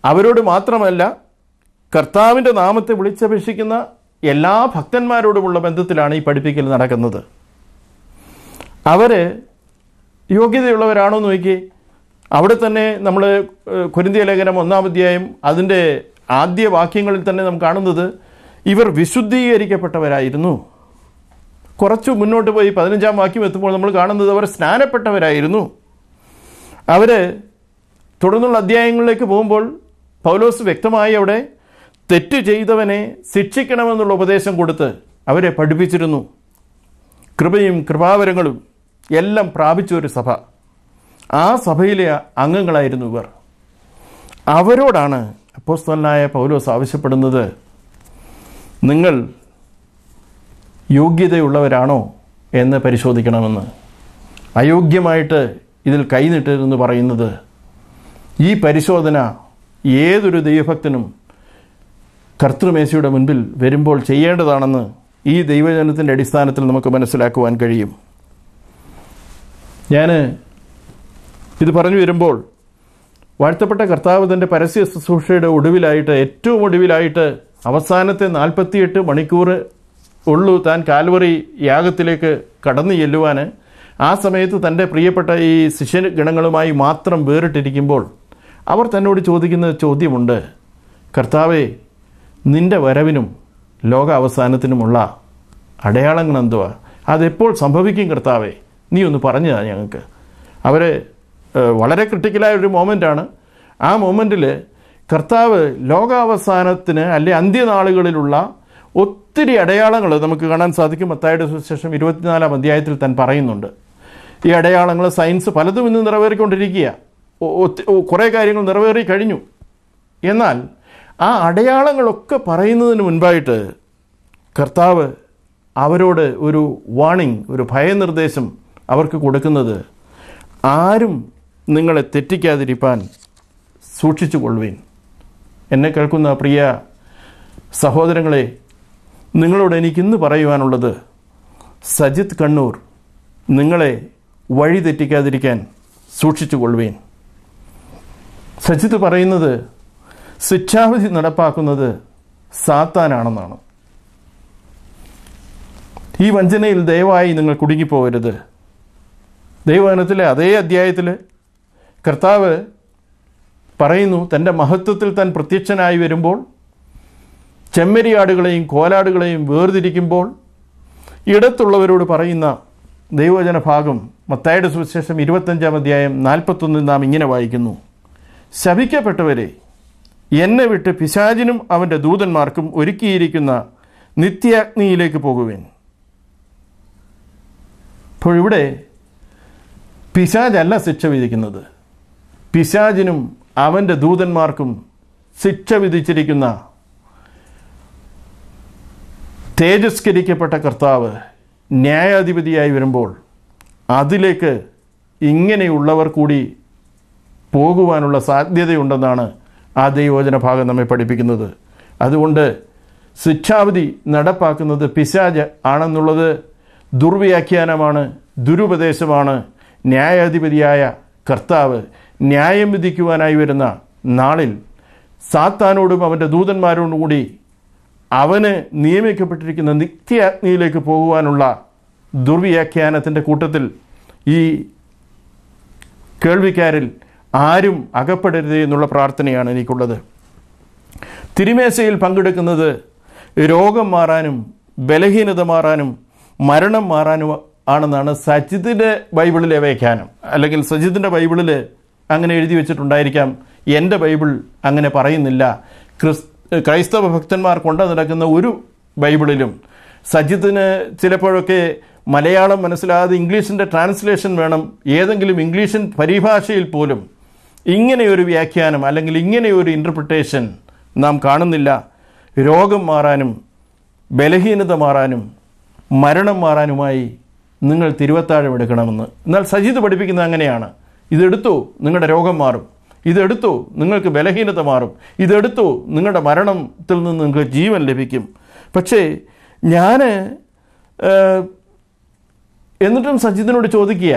B: അവരോട് മാത്രമല്ല, കർത്താവിൻ്റെ നാമത്തെ വിളിച്ചപേക്ഷിക്കുന്ന എല്ലാ ഭക്തന്മാരോടുമുള്ള ബന്ധത്തിലാണ് ഈ പഠിപ്പിക്കൽ നടക്കുന്നത്. അവർ യോഗ്യതയുള്ളവരാണോ എന്ന് നോക്കി. അവിടെ തന്നെ നമ്മൾ കൊരിന്ത്യ ലേഖനം 1-ാം അധ്യായം അതിൻ്റെ ആദ്യ വാക്യങ്ങളിൽ തന്നെ നാം കാണുന്നത്, ഇവർ വിശുദ്ധീകരിക്കപ്പെട്ടവരായിരുന്നു. കുറച്ച് മുന്നോട്ട് പോയി 15-ാം വാക്യം എത്തുമ്പോൾ നമ്മൾ കാണുന്നത് അവർ സ്നാനപ്പെട്ടവരായിരുന്നു. അവർ തുടർന്നുള്ള അധ്യായങ്ങളിലേക്ക് പോകുമ്പോൾ പൗലോസ് വ്യക്തമായി അവിടെ തെറ്റ് ചെയ്തവനെ ശിക്ഷിക്കണമെന്നുള്ള ഉപദേശം കൊടുത്ത് അവരെ പഠിപ്പിച്ചിരുന്നു. കൃപയും കൃപാവരങ്ങളും എല്ലാം പ്രാപിച്ച ഒരു സഭ. ആ സഭയിലെ അംഗങ്ങളായിരുന്നു ഇവർ. അവരോടാണ് അപ്പോസ്തലനായ പൗലോസ് ആവശ്യപ്പെടുന്നത്, നിങ്ങൾ യോഗ്യതയുള്ളവരാണോ എന്ന് പരിശോധിക്കണമെന്ന്. അയോഗ്യമായിട്ട് ഇതിൽ കൈനീട്ടരുതെന്ന് പറയുന്നത് ഈ പരിശോധന ഏതൊരു ദൈവഭക്തനും കർത്തൃമേശയുടെ മുൻപിൽ വരുമ്പോൾ ചെയ്യേണ്ടതാണെന്ന് ഈ ദൈവജനത്തിൻ്റെ അടിസ്ഥാനത്തിൽ നമുക്ക് മനസ്സിലാക്കുവാൻ കഴിയും. ഞാൻ ഇത് പറഞ്ഞു വരുമ്പോൾ വാഴ്ത്തപ്പെട്ട കർത്താവ് തൻ്റെ പരസ്യ ശുശ്രൂഷയുടെ ഒടുവിലായിട്ട്, ഏറ്റവും ഒടുവിലായിട്ട് അവസാനത്തെ 48 മണിക്കൂർ ഉള്ളൂ താൻ കാൽവറി യാഗത്തിലേക്ക് കടന്നു ചെല്ലുവാൻ. ആ സമയത്ത് തൻ്റെ പ്രിയപ്പെട്ട ഈ ശിഷ്യഗണങ്ങളുമായി മാത്രം വേറിട്ടിരിക്കുമ്പോൾ അവർ തന്നോട് ചോദിക്കുന്ന ചോദ്യമുണ്ട്, കർത്താവേ, നിൻ്റെ വരവിനും ലോക അവസാനത്തിനുമുള്ള അടയാളങ്ങൾ എന്തുവാ? അതെപ്പോൾ സംഭവിക്കും കർത്താവേ? നീ ഒന്ന് പറഞ്ഞതാ ഞങ്ങൾക്ക്. അവർ വളരെ ക്രിട്ടിക്കലായ ഒരു മൊമെൻ്റാണ്. ആ മൊമെൻറ്റിൽ കർത്താവ് ലോകാവസാനത്തിന് അല്ലെ അന്ത്യനാളുകളിലുള്ള ഒത്തിരി അടയാളങ്ങൾ നമുക്ക് കാണാൻ സാധിക്കും. മത്തായിയുടെ സുവിശേഷം 24-ാം അധ്യായത്തിൽ താൻ പറയുന്നുണ്ട്. ഈ അടയാളങ്ങൾ സയൻസ് പലതും ഇന്ന് നിറവേറിക്കൊണ്ടിരിക്കുക. കുറേ കാര്യങ്ങൾ നിറവേറി കഴിഞ്ഞു. എന്നാൽ ആ അടയാളങ്ങളൊക്കെ പറയുന്നതിന് മുൻപായിട്ട് കർത്താവ് അവരോട് ഒരു വാണിംഗ്, ഒരു ഭയനിർദ്ദേശം അവർക്ക് കൊടുക്കുന്നത്, ആരും നിങ്ങളെ തെറ്റിക്കാതിരിപ്പാൻ സൂക്ഷിച്ചു കൊള്ളുവീൻ. എന്നെ കേൾക്കുന്ന പ്രിയ സഹോദരങ്ങളെ, നിങ്ങളോട് എനിക്കിന്ന് പറയുവാനുള്ളത്, സജിത്ത് കണ്ണൂർ നിങ്ങളെ വഴി തെറ്റിക്കാതിരിക്കാൻ സൂക്ഷിച്ചു കൊള്ളുവീൻ. സജിത്ത് പറയുന്നത് ശിക്ഷാവിധി നടപ്പാക്കുന്നത് സാത്താനാണെന്നാണ്. ഈ വഞ്ചനയിൽ ദയവായി നിങ്ങൾ കുടുങ്ങിപ്പോകരുത്. ദൈവവചനത്തിലെ അതേ അധ്യായത്തിൽ കർത്താവ് പറയുന്നു, തൻ്റെ മഹത്വത്തിൽ താൻ പ്രത്യക്ഷനായി വരുമ്പോൾ ചെമ്മരിയാടുകളെയും കോലാടുകളെയും വേർതിരിക്കുമ്പോൾ ഇടത്തുള്ളവരോട് പറയുന്ന ദൈവവചന ഭാഗം മത്തായിയുടെ സുവിശേഷം 25-ാം അധ്യായം 41 നാം ഇങ്ങനെ വായിക്കുന്നു, ശപിക്കപ്പെട്ടവരെ, എന്നെ വിട്ട് പിശാചിനും അവൻ്റെ ദൂതന്മാർക്കും ഒരുക്കിയിരിക്കുന്ന നിത്യാഗ്നിയിലേക്ക് പോകുവേൻ. അപ്പോൾ ഇവിടെ പിശാചല്ല ശിക്ഷ വിധിക്കുന്നത്. പിശാചിനും അവൻ്റെ ദൂതന്മാർക്കും ശിക്ഷ വിധിച്ചിരിക്കുന്ന തേജസ്കരിക്കപ്പെട്ട കർത്താവ് ന്യായാധിപതിയായി വരുമ്പോൾ അതിലേക്ക് ഇങ്ങനെയുള്ളവർ കൂടി പോകുവാനുള്ള സാധ്യതയുണ്ടെന്നാണ് ആ ദൈവവചന ഭാഗം നമ്മെ പഠിപ്പിക്കുന്നത്. അതുകൊണ്ട് ശിക്ഷാവിധി നടപ്പാക്കുന്നത് പിശാച് ആണെന്നുള്ളത് ദുർവ്യാഖ്യാനമാണ്, ദുരുപദേശമാണ്. ന്യായാധിപതിയായ കർത്താവ് ന്യായം വിധിക്കുവാനായി വരുന്ന നാളിൽ സാത്താനോടും അവൻ്റെ ദൂതന്മാരോടും കൂടി അവന് നിയമിക്കപ്പെട്ടിരിക്കുന്ന നിത്യാഗ്നിയിലേക്ക് പോകുവാനുള്ള ദുർവ്യാഖ്യാനത്തിൻ്റെ കൂട്ടത്തിൽ ഈ കേൾവിക്കാരിൽ ആരും അകപ്പെടരുത് എന്നുള്ള പ്രാർത്ഥനയാണ് എനിക്കുള്ളത്. തിരുമേശയിൽ പങ്കെടുക്കുന്നത് രോഗം മാറാനും ബലഹീനത മാറാനും മരണം മാറാനും ആണെന്നാണ് സജിദിൻ്റെ ബൈബിളിലെ വ്യാഖ്യാനം. അല്ലെങ്കിൽ സജിദിൻ്റെ ബൈബിളിൽ അങ്ങനെ എഴുതി വെച്ചിട്ടുണ്ടായിരിക്കാം. എൻ്റെ ബൈബിൾ അങ്ങനെ പറയുന്നില്ല. ക്രൈസ്തവ ഭക്തന്മാർ കൊണ്ടു നടക്കുന്ന ഒരു ബൈബിളിലും സജിദിന് ചിലപ്പോഴൊക്കെ മലയാളം മനസ്സിലാകാതെ ഇംഗ്ലീഷിൻ്റെ ട്രാൻസ്ലേഷൻ വേണം. ഏതെങ്കിലും ഇംഗ്ലീഷ് പരിഭാഷയിൽ പോലും ഇങ്ങനെയൊരു വ്യാഖ്യാനം അല്ലെങ്കിൽ ഇങ്ങനെയൊരു ഇൻ്റർപ്രിട്ടേഷൻ നാം കാണുന്നില്ല. രോഗം മാറാനും ബലഹീനത മാറാനും മരണം മാറാനുമായി നിങ്ങൾ തിരുവത്താഴം എടുക്കണമെന്ന്. എന്നാൽ സജിദ് പഠിപ്പിക്കുന്നത് അങ്ങനെയാണ്. ഇതെടുത്തു നിങ്ങളുടെ രോഗം മാറും, ഇതെടുത്തു നിങ്ങൾക്ക് ബലഹീനത മാറും, ഇതെടുത്തു നിങ്ങളുടെ മരണത്തിൽ നിന്ന് നിങ്ങൾക്ക് ജീവൻ ലഭിക്കും. പക്ഷേ ഞാൻ എന്നിട്ടും സജിദിനോട് ചോദിക്കുക,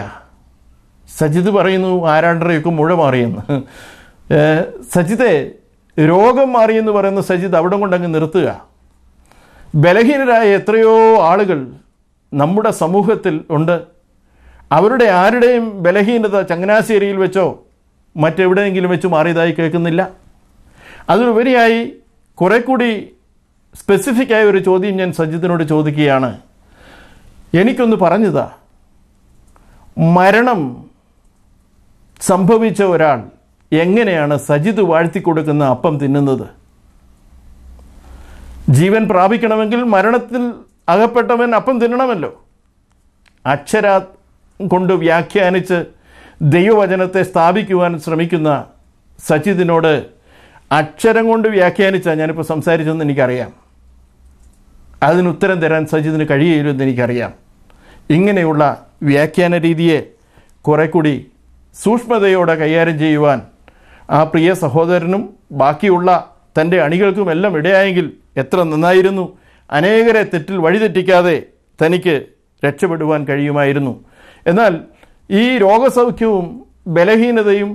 B: സജിദ് പറയുന്നു ആരാണ്ടറയൊക്കെ മുഴ മാറിയെന്ന്. സജിദെ, രോഗം മാറിയെന്ന് പറയുന്ന സജിദ് അവിടെ കൊണ്ടങ്ങ് നിർത്തുക. ബലഹീനരായ എത്രയോ ആളുകൾ നമ്മുടെ സമൂഹത്തിൽ ഉണ്ട്. അവരുടെ ആരുടെയും ബലഹീനത ചങ്ങനാശ്ശേരിയിൽ വെച്ചോ മറ്റെവിടെയെങ്കിലും വെച്ച് മാറിയതായി കേൾക്കുന്നില്ല. അതിലുപരിയായി കുറെ കൂടി സ്പെസിഫിക്കായ ഒരു ചോദ്യം ഞാൻ സജിദിനോട് ചോദിക്കുകയാണ്. എനിക്കൊന്ന് പറഞ്ഞതാ, മരണം സംഭവിച്ച ഒരാൾ എങ്ങനെയാണ് സജിദ് വാഴ്ത്തിക്കൊടുക്കുന്ന അപ്പം തിന്നുന്നത്? ജീവൻ പ്രാപിക്കണമെങ്കിൽ മരണത്തിൽ അകപ്പെട്ടവൻ അപ്പം തിന്നണമല്ലോ. അക്ഷര കൊണ്ട് വ്യാഖ്യാനിച്ച് ദൈവവചനത്തെ സ്ഥാപിക്കുവാൻ ശ്രമിക്കുന്ന സജിതിനോട് അക്ഷരം കൊണ്ട് വ്യാഖ്യാനിച്ചാൽ ഞാനിപ്പോൾ സംസാരിച്ചതെന്ന് എനിക്കറിയാം. അതിനുത്തരം തരാൻ സജിതിന് കഴിയില്ലെന്ന് എനിക്കറിയാം. ഇങ്ങനെയുള്ള വ്യാഖ്യാന രീതിയെ കുറെ കൂടി സൂക്ഷ്മതയോടെ കൈകാര്യം ചെയ്യുവാൻ ആ പ്രിയ സഹോദരനും ബാക്കിയുള്ള തൻ്റെ അണികൾക്കുമെല്ലാം ഇടയായെങ്കിൽ എത്ര നന്നായിരുന്നു. അനേകരെ തെറ്റിൽ വഴിതെറ്റിക്കാതെ തനിക്ക് രക്ഷപ്പെടുവാൻ കഴിയുമായിരുന്നു. എന്നാൽ ഈ രോഗസൗഖ്യവും ബലഹീനതയും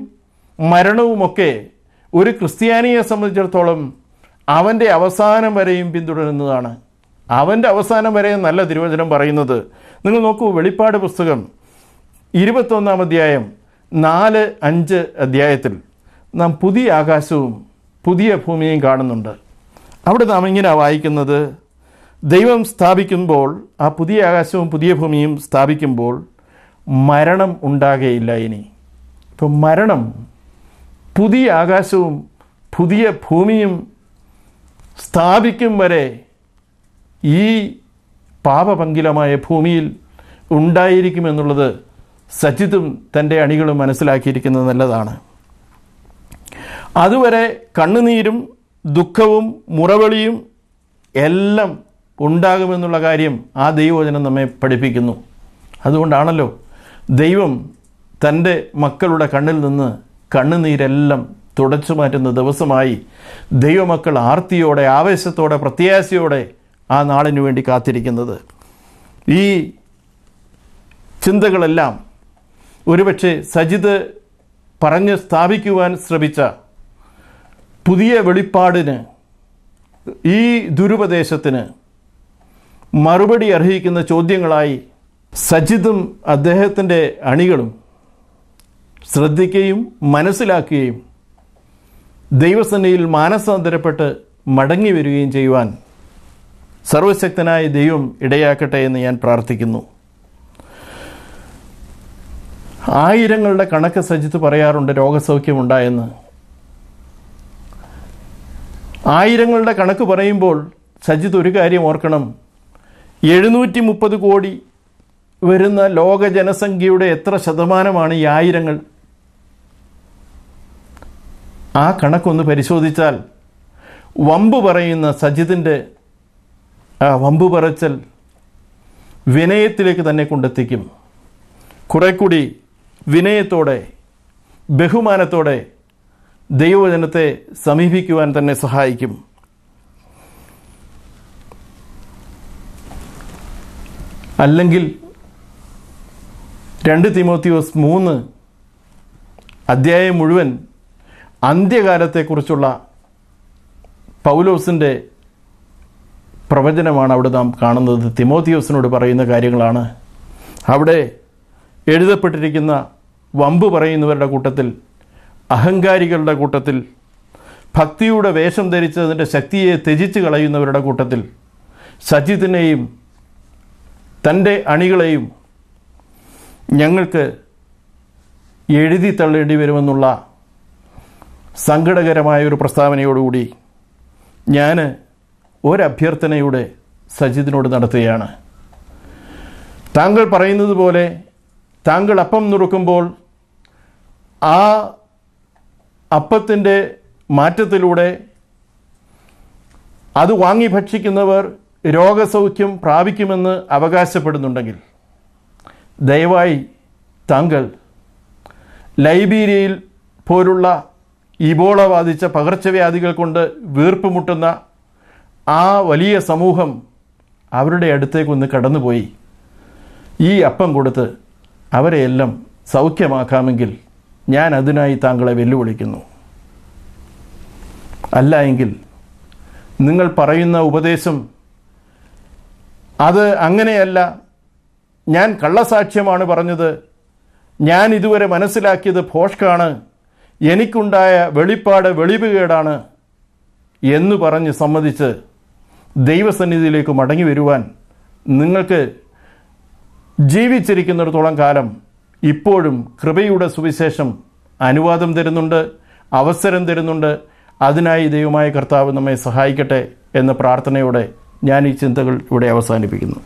B: മരണവുമൊക്കെ ഒരു ക്രിസ്ത്യാനിയെ സംബന്ധിച്ചിടത്തോളം അവൻ്റെ അവസാനം വരെയും പിന്തുടരുന്നതാണ്. അവൻ്റെ അവസാനം വരെ നല്ല തിരുവചനം പറയുന്നത് നിങ്ങൾ നോക്കൂ. വെളിപ്പാട് പുസ്തകം 21-ാം അധ്യായം 4-5 അധ്യായത്തിൽ നാം പുതിയ ആകാശവും പുതിയ ഭൂമിയും കാണുന്നുണ്ട്. അവിടെ നാം ഇങ്ങനെ വായിക്കുന്നത്, ദൈവം സ്ഥാപിക്കുമ്പോൾ, ആ പുതിയ ആകാശവും പുതിയ ഭൂമിയും സ്ഥാപിക്കുമ്പോൾ മരണം ഉണ്ടാകുകയില്ല ഇനി. ഇപ്പം മരണം പുതിയ ആകാശവും പുതിയ ഭൂമിയും സ്ഥാപിക്കും വരെ ഈ പാപപങ്കിലമായ ഭൂമിയിൽ ഉണ്ടായിരിക്കുമെന്നുള്ളത് സജിതും തൻ്റെ അണികളും മനസ്സിലാക്കിയിരിക്കുന്നത് നല്ലതാണ്. അതുവരെ കണ്ണുനീരും ദുഃഖവും മുറവിളിയും എല്ലാം ഉണ്ടാകുമെന്നുള്ള കാര്യം ആ ദൈവവചനം നമ്മെ പഠിപ്പിക്കുന്നു. അതുകൊണ്ടാണല്ലോ ദൈവം തൻ്റെ മക്കളുടെ കണ്ണിൽ നിന്ന് കണ്ണുനീരെല്ലാം തുടച്ചു മാറ്റുന്ന ദിവസമായി ദൈവമക്കൾ ആർത്തിയോടെ, ആവേശത്തോടെ, പ്രത്യാശയോടെ ആ നാളിനു വേണ്ടി കാത്തിരിക്കുന്നത്. ഈ ചിന്തകളെല്ലാം ഒരുപക്ഷെ സജിത് പറഞ്ഞ് സ്ഥാപിക്കുവാൻ ശ്രമിച്ച പുതിയ വെളിപ്പാടിന്, ഈ ദുരുപദേശത്തിന് മറുപടി അർഹിക്കുന്ന ചോദ്യങ്ങളായി സജിതും അദ്ദേഹത്തിൻ്റെ അണികളും ശ്രദ്ധിക്കുകയും മനസ്സിലാക്കുകയും ദൈവസന്നിധിയിൽ മാനസാന്തരപ്പെട്ട് മടങ്ങി വരികയും ചെയ്യുവാൻ സർവശക്തനായ ദൈവം ഇടയാക്കട്ടെ എന്ന് ഞാൻ പ്രാർത്ഥിക്കുന്നു. ആയിരങ്ങളുടെ കണക്ക് സജിത്ത് പറയാറുണ്ട് രോഗസൗഖ്യമുണ്ടായെന്ന്. ആയിരങ്ങളുടെ കണക്ക് പറയുമ്പോൾ സജിത്ത് ഒരു കാര്യം ഓർക്കണം. 730 കോടി വരുന്ന ലോക ജനസംഖ്യയുടെ എത്ര ശതമാനമാണ് ഈ ആയിരങ്ങൾ? ആ കണക്കൊന്ന് പരിശോധിച്ചാൽ വമ്പ് പറയുന്ന സജിത്തിൻ്റെ ആ വമ്പ് പറച്ചൽ വിനയത്തിലേക്ക് തന്നെ കൊണ്ടെത്തിക്കും. കുറെ കൂടി വിനയത്തോടെ, ബഹുമാനത്തോടെ ദൈവവചനത്തെ സമീപിക്കുവാൻ തന്നെ സഹായിക്കും. അല്ലെങ്കിൽ 2 തിമോത്തിയോസ് 3 അധ്യായം മുഴുവൻ അന്ത്യകാലത്തെക്കുറിച്ചുള്ള പൗലോസിൻ്റെ പ്രവചനമാണ് അവിടെ നാം കാണുന്നത്. തിമോത്തിയോസിനോട് പറയുന്ന കാര്യങ്ങളാണ്. അവിടെ എഴുതപ്പെട്ടിരിക്കുന്ന വമ്പ് പറയുന്നവരുടെ കൂട്ടത്തിൽ, അഹങ്കാരികളുടെ കൂട്ടത്തിൽ, ഭക്തിയുടെ വേഷം ധരിച്ച് അതിൻ്റെ ശക്തിയെ ത്യജിച്ച് കളയുന്നവരുടെ കൂട്ടത്തിൽ സജിത്തിനെയും തൻ്റെ അണികളെയും ഞങ്ങൾക്ക് എഴുതി തള്ളേണ്ടി വരുമെന്നുള്ള സങ്കടകരമായ ഒരു പ്രസ്താവനയോടുകൂടി ഞാൻ ഒരഭ്യർത്ഥനയുടെ സജിത്തിനോട് നടത്തുകയാണ്. താങ്കൾ പറയുന്നത് പോലെ താങ്കൾ അപ്പം നുറുക്കുമ്പോൾ ആ അപ്പത്തിൻ്റെ മാറ്റത്തിലൂടെ അത് വാങ്ങി ഭക്ഷിക്കുന്നവർ രോഗസൗഖ്യം പ്രാപിക്കുമെന്ന് അവകാശപ്പെടുന്നുണ്ടെങ്കിൽ ദയവായി താങ്കൾ ലൈബീരിയയിൽ പോലുള്ള ഇബോള ബാധിച്ച പകർച്ചവ്യാധികൾ കൊണ്ട് വീർപ്പുമുട്ടുന്ന ആ വലിയ സമൂഹം അവരുടെ അടുത്തേക്കൊന്ന് കടന്നുപോയി ഈ അപ്പം കൊടുത്ത് അവരെയെല്ലാം സൗഖ്യമാക്കാമെങ്കിൽ ഞാൻ അതിനായി താങ്കളെ വെല്ലുവിളിക്കുന്നു. അല്ല എങ്കിൽ നിങ്ങൾ പറയുന്ന ഉപദേശം അത് അങ്ങനെയല്ല, ഞാൻ കള്ളസാക്ഷ്യമാണ് പറഞ്ഞത്, ഞാൻ ഇതുവരെ മനസ്സിലാക്കിയത് ഭോഷ്കാണ്, എനിക്കുണ്ടായ വെളിപ്പാട് വെളിവുകേടാണ് എന്ന് പറഞ്ഞ് സമ്മതിച്ച് ദൈവസന്നിധിയിലേക്ക് മടങ്ങി വരുവാൻ നിങ്ങൾക്ക് ജീവിച്ചിരിക്കുന്നിടത്തോളം കാലം ഇപ്പോഴും കൃപയുടെ സുവിശേഷം അനുവാദം തരുന്നുണ്ട്, അവസരം തരുന്നുണ്ട്. അതിനായി ദൈവമായ കർത്താവ് നമ്മെ സഹായിക്കട്ടെ എന്ന പ്രാർത്ഥനയോടെ ഞാൻ ഈ ചിന്തകൾ ഇവിടെ അവസാനിപ്പിക്കുന്നു.